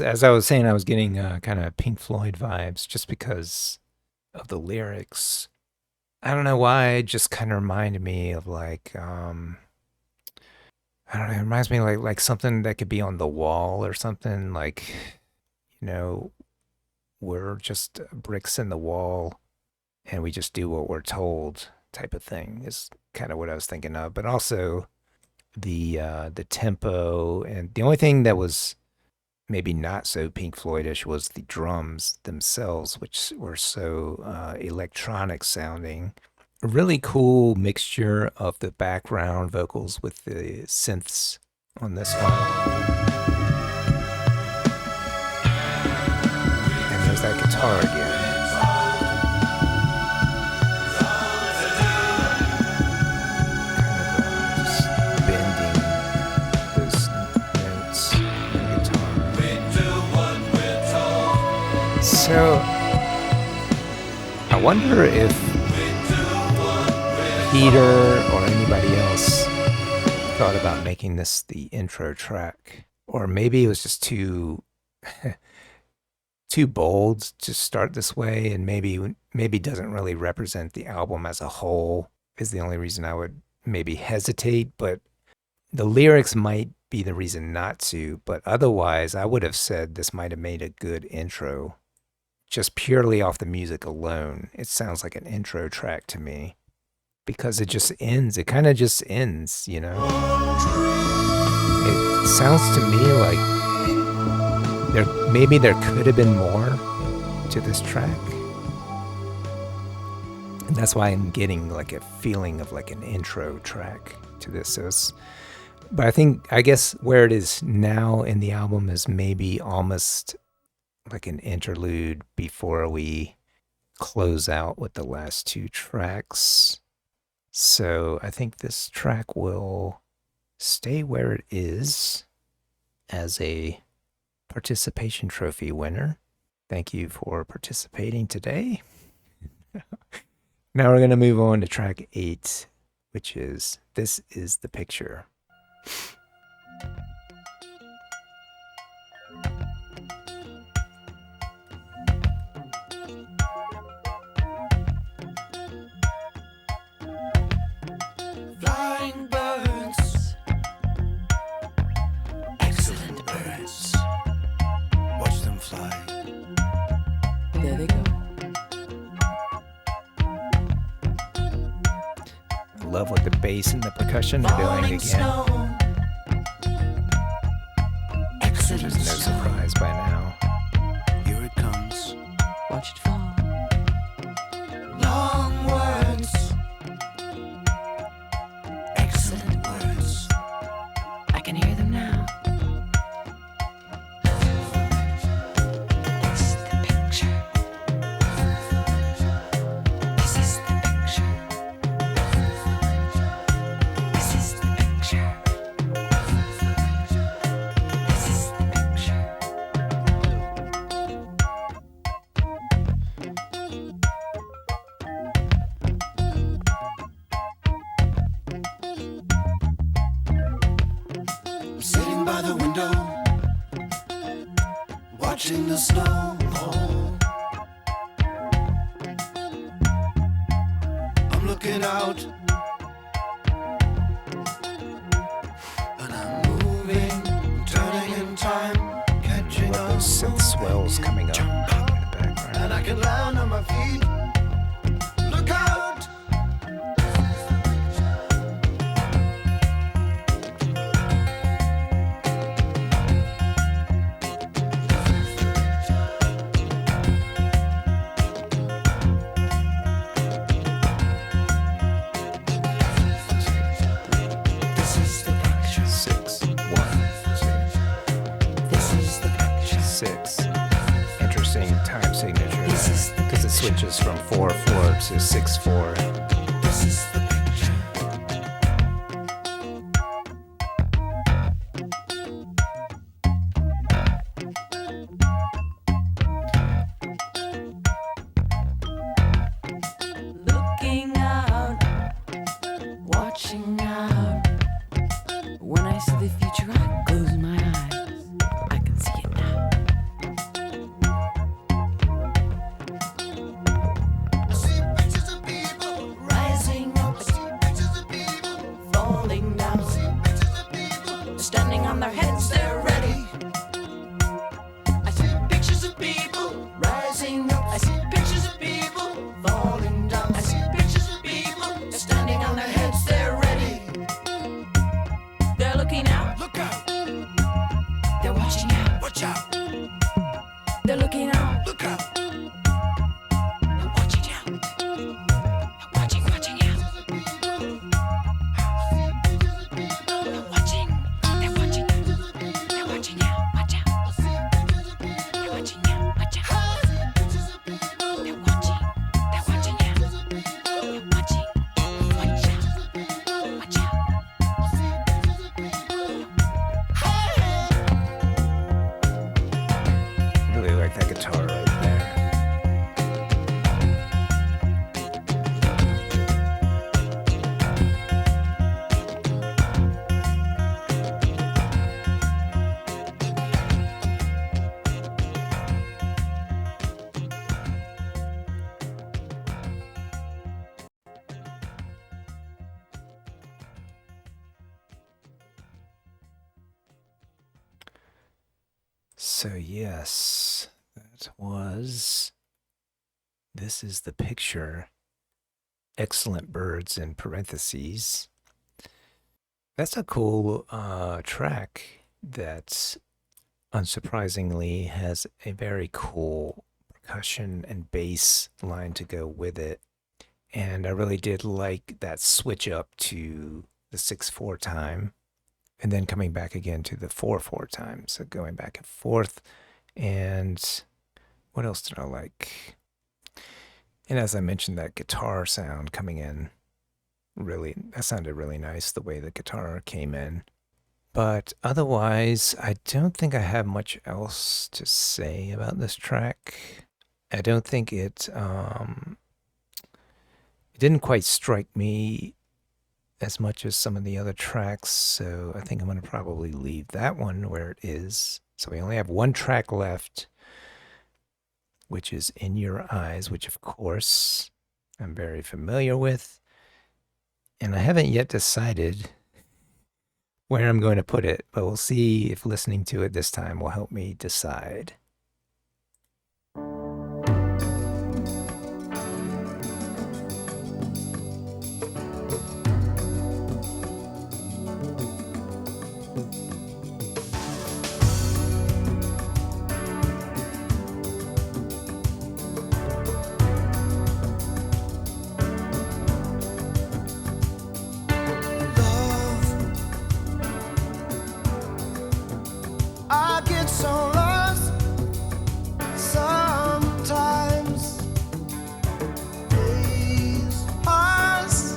As I was saying, I was getting kind of Pink Floyd vibes just because of the lyrics. I don't know why, it just kind of reminded me of I don't know, it reminds me like something that could be on the wall or something like, you know, we're just bricks in the wall and we just do what we're told type of thing is kind of what I was thinking of. But also the tempo, and the only thing that was maybe not so Pink Floydish was the drums themselves, which were so electronic sounding. A really cool mixture of the background vocals with the synths on this one. And there's that guitar again. Kind of just bending those notes. Look at So I wonder if Peter or anybody else thought about making this the intro track, or maybe it was just too too bold to start this way, and maybe doesn't really represent the album as a whole is the only reason I would maybe hesitate. But the lyrics might be the reason not to, but otherwise I would have said this might have made a good intro. Just purely off the music alone, it sounds like an intro track to me because it just ends. It kind of just ends, you know? It sounds to me like maybe there could have been more to this track. And that's why I'm getting like a feeling of like an intro track to this. But I guess where it is now in the album is maybe almost like an interlude before we close out with the last two tracks. So I think this track will stay where it is as a participation trophy winner. Thank you for participating today. Now we're going to move on to track 8, which is This Is the Picture. Flying birds, excellent birds. Watch them fly. There they go. I love what the bass and the percussion are doing again. Snow, excellent There's no surprise by now. Here it comes. Watch it fall. Long words, excellent words. I can hear them now. It's the picture. This is the picture. This is the picture. This is the picture. I'm sitting by the window, watching the snow fall. I'm looking out, and I'm moving, turning in time, catching Love up. those synth swells coming up in the background. And I can land on my feet. Look out! This is the picture. 6, 1, This is the picture. 6. Interesting time signature This is the because it switches from 4/4 to 6/4. This is the picture. Looking out, watching out. When I see the future, I close my eyes. I can see it now. I see pictures of people rising up. I see pictures of people falling down. I see pictures of people standing on their heads, they're ready. I see pictures of people rising up. I see pictures of people falling down. I see pictures of people standing on their heads, they're ready. They're looking out, Look out, they're watching out. watch out, They're looking out, look out. they're watching out. They're watching out. They're watching, they're watching out. So, yes, that was. This is the picture. Excellent birds in parentheses. That's a cool track that unsurprisingly has a very cool percussion and bass line to go with it. And I really did like that switch up to the 6/4 time and then coming back again to the 4/4 time. So going back and forth. And what else did I like? And as I mentioned, that guitar sound coming in, really, that sounded really nice the way the guitar came in. But otherwise, I don't think I have much else to say about this track. I don't think it didn't quite strike me as much as some of the other tracks, so I think I'm going to probably leave that one where it is. So we only have one track left, which is In Your Eyes, which of course I'm very familiar with. And I haven't yet decided where I'm going to put it, but we'll see if listening to it this time will help me decide. I get so lost sometimes. Days pass,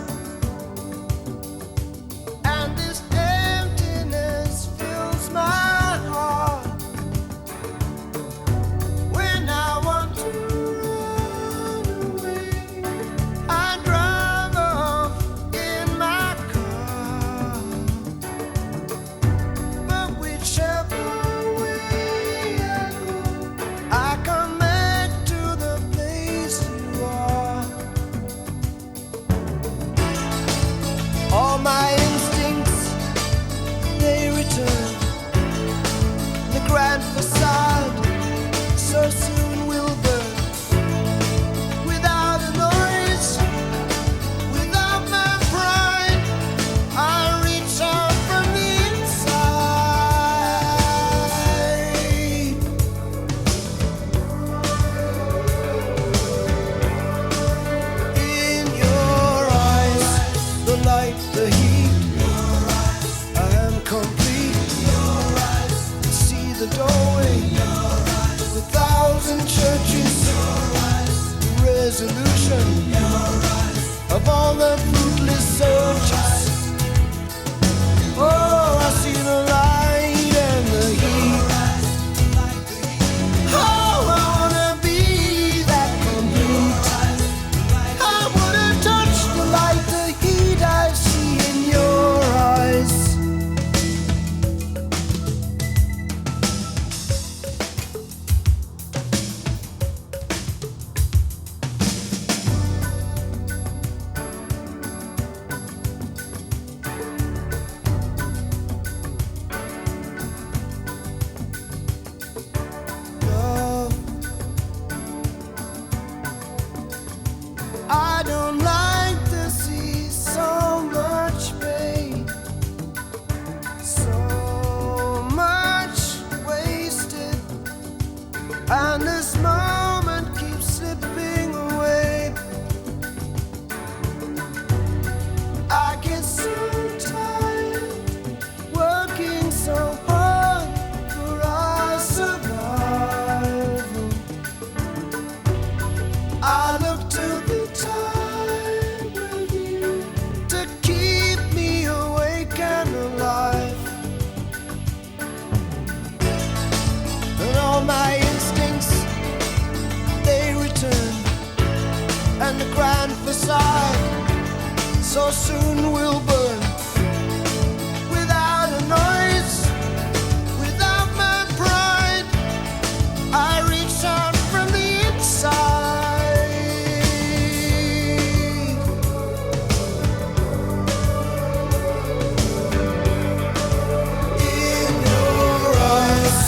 and this emptiness fills my heart. When I want to run away, I drive off in my car. But whichever I come back to the place you are. All my instincts, they return. The grand facade so soon will burn. Without a noise, without my pride, I reach out from the inside. In your eyes, the light, the heat, I am complete. See the doorway, the thousand churches, the resolution of all the fruitless searches. Oh, I see the light and the heat. Oh, I wanna be that complete. I wanna touch the light, the heat I see in your eyes. Love, I don't like to see so much pain, so much wasted, and this moment keeps slipping away. I get so tired, working so hard for our survival. I look to the time with you to keep me awake and alive. And all my instincts, they return. And the grand facade so soon will burn. Without a noise, without my pride, I reach out from the inside. In your eyes,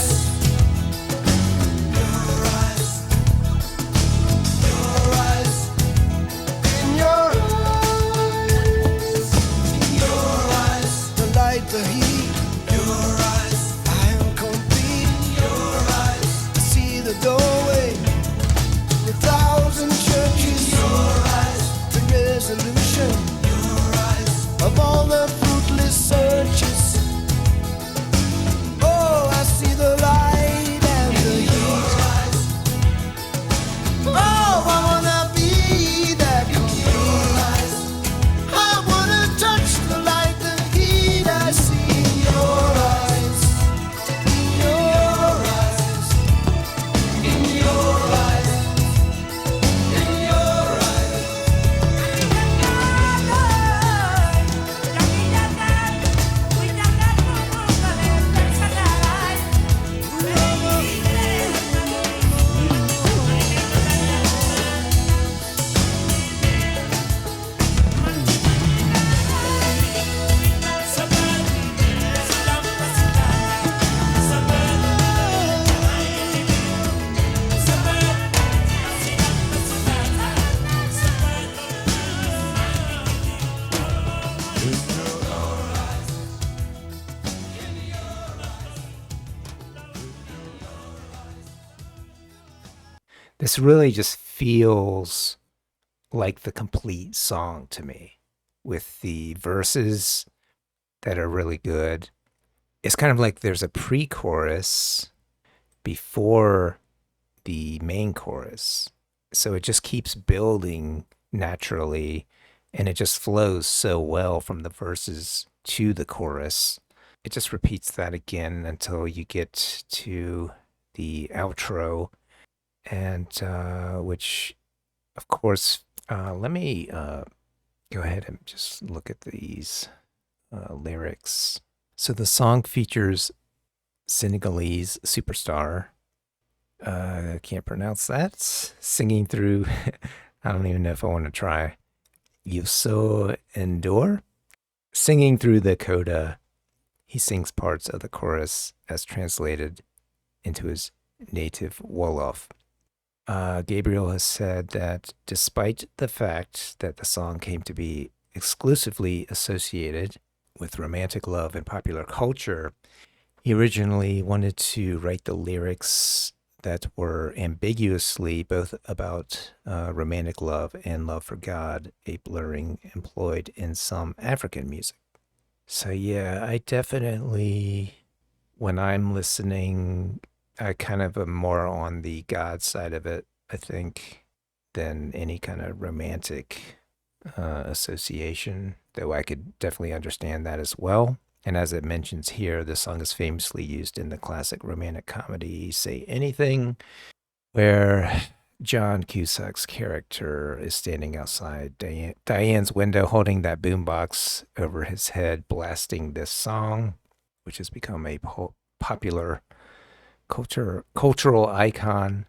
This really just feels like the complete song to me, with the verses that are really good. It's kind of like there's a pre chorus before the main chorus. So it just keeps building naturally and it just flows so well from the verses to the chorus. It just repeats that again until you get to the outro, and which, of course, let me go ahead and just look at these lyrics. So the song features Senegalese superstar, can't pronounce that, singing through, I don't even know if I want to try, Yousso Endor, singing through the coda. He sings parts of the chorus as translated into his native Wolof. Gabriel has said that despite the fact that the song came to be exclusively associated with romantic love in popular culture, he originally wanted to write the lyrics that were ambiguously both about romantic love and love for God, a blurring employed in some African music. So, yeah, I definitely, when I'm listening, I kind of am more on the God side of it, I think, than any kind of romantic association, though I could definitely understand that as well. And as it mentions here, the song is famously used in the classic romantic comedy Say Anything, where John Cusack's character is standing outside Diane's window holding that boombox over his head, blasting this song, which has become a popular cultural icon.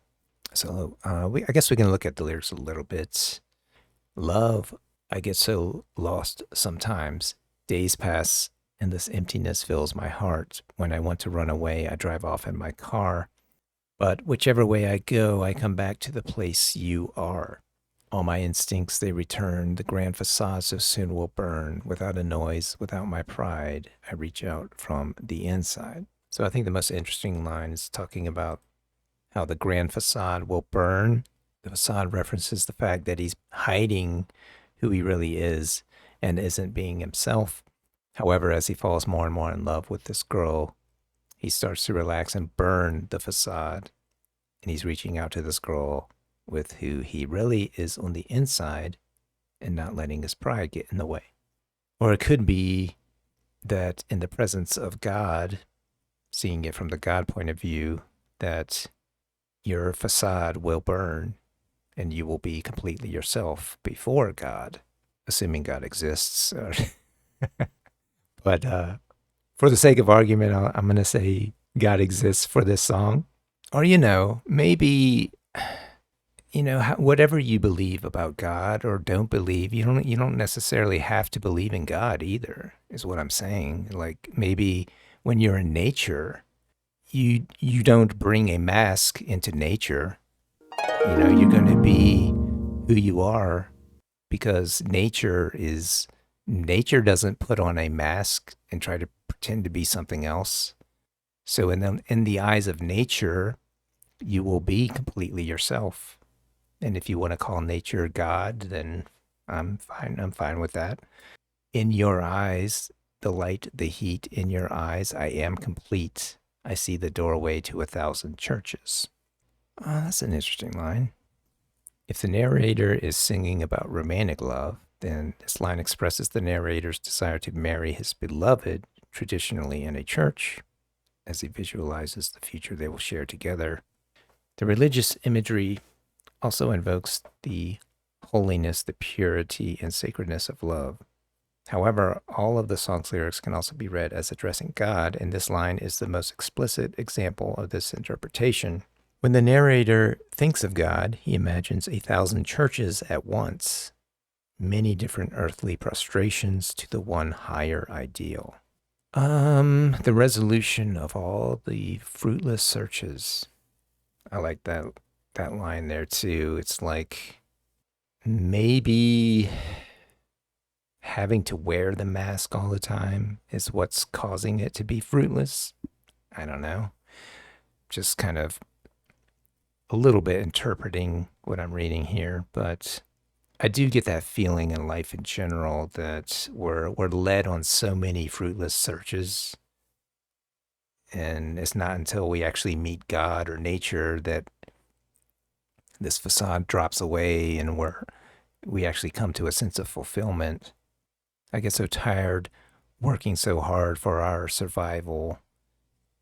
So I guess we can look at the lyrics a little bit. Love, I get so lost sometimes. Days pass and this emptiness fills my heart. When I want to run away, I drive off in my car. But whichever way I go, I come back to the place you are. All my instincts, they return. The grand facade so soon will burn. Without a noise, without my pride, I reach out from the inside. So I think the most interesting line is talking about how the grand facade will burn. The facade references the fact that he's hiding who he really is and isn't being himself. However, as he falls more and more in love with this girl, he starts to relax and burn the facade. And he's reaching out to this girl with who he really is on the inside and not letting his pride get in the way. Or it could be that in the presence of God, seeing it from the God point of view, that your facade will burn and you will be completely yourself before God, assuming God exists. But for the sake of argument, I'm going to say God exists for this song. Or, maybe, whatever you believe about God or don't believe, you don't necessarily have to believe in God either, is what I'm saying. Like maybe when you're in nature, you don't bring a mask into nature. You're going to be who you are because nature doesn't put on a mask and try to pretend to be something else. So in the eyes of nature, you will be completely yourself. And if you want to call nature God, then I'm fine. I'm fine with that. In your eyes, the light, the heat in your eyes, I am complete. I see the doorway to 1,000 churches. That's an interesting line. If the narrator is singing about romantic love, then this line expresses the narrator's desire to marry his beloved, traditionally in a church, as he visualizes the future they will share together. The religious imagery also invokes the holiness, the purity, and sacredness of love. However, all of the song's lyrics can also be read as addressing God, and this line is the most explicit example of this interpretation. When the narrator thinks of God, he imagines 1,000 churches at once, many different earthly prostrations to the one higher ideal. The resolution of all the fruitless searches. I like that line there too. It's like maybe having to wear the mask all the time is what's causing it to be fruitless. I don't know. Just kind of a little bit interpreting what I'm reading here, but I do get that feeling in life in general that we're led on so many fruitless searches, and it's not until we actually meet God or nature that this facade drops away and we actually come to a sense of fulfillment. I get so tired working so hard for our survival.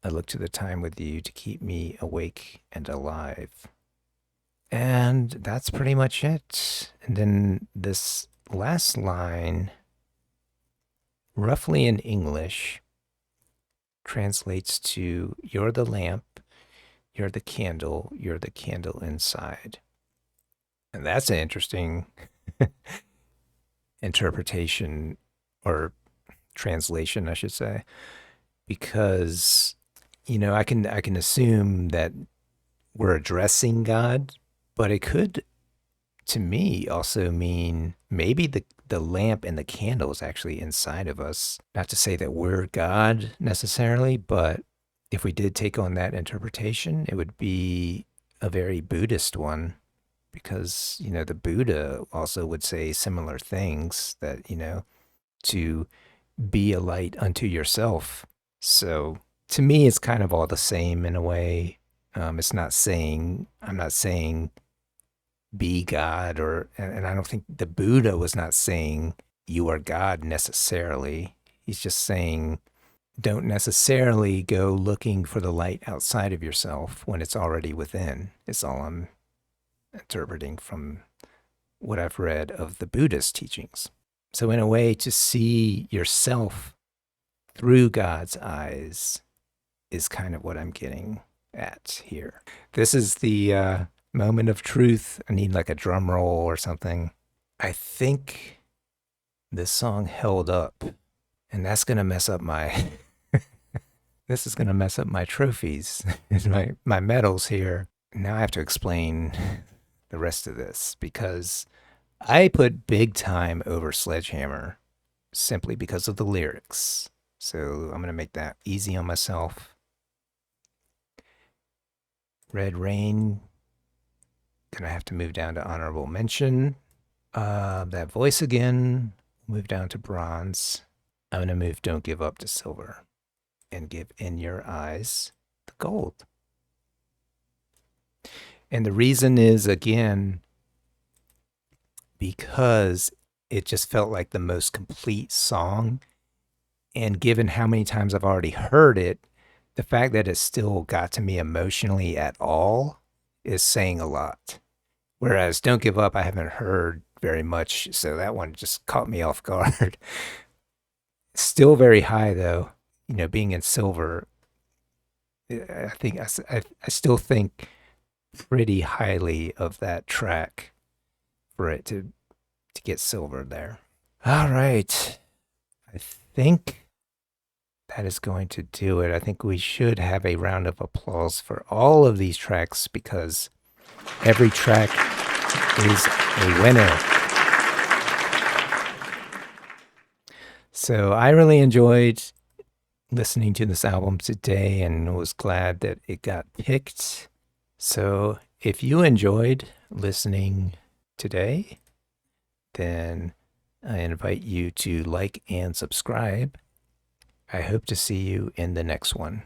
I look to the time with you to keep me awake and alive. And that's pretty much it. And then this last line, roughly in English, translates to you're the lamp, you're the candle inside. And that's an interesting interpretation or translation, I should say, because I can assume that we're addressing God, but it could, to me, also mean maybe the lamp and the candle is actually inside of us. Not to say that we're God necessarily, but if we did take on that interpretation, it would be a very Buddhist one, because the Buddha also would say similar things, that to be a light unto yourself. So to me, it's kind of all the same in a way. I'm not saying be God, and I don't think the Buddha was not saying you are God necessarily. He's just saying don't necessarily go looking for the light outside of yourself when it's already within. It's all I'm interpreting from what I've read of the Buddhist teachings. So in a way, to see yourself through God's eyes is kind of what I'm getting at here. This is the moment of truth. I need like a drum roll or something. I think this song held up, and that's going to mess up my this is going to mess up my trophies, my medals here. Now I have to explain the rest of this, because I put Big Time over Sledgehammer simply because of the lyrics. So I'm going to make that easy on myself. Red Rain, gonna have to move down to honorable mention. That voice again, move down to bronze. I'm gonna move Don't Give Up to silver and give In Your Eyes the gold. And the reason is, again, because it just felt like the most complete song. And given how many times I've already heard it, the fact that it still got to me emotionally at all is saying a lot. Whereas Don't Give Up, I haven't heard very much, so that one just caught me off guard. Still very high, though. Being in silver, I think I still think pretty highly of that track for it to get silver there. All right. I think that is going to do it. I think we should have a round of applause for all of these tracks, because every track is a winner. So I really enjoyed listening to this album today and was glad that it got picked. So if you enjoyed listening today, then I invite you to like and subscribe. I hope to see you in the next one.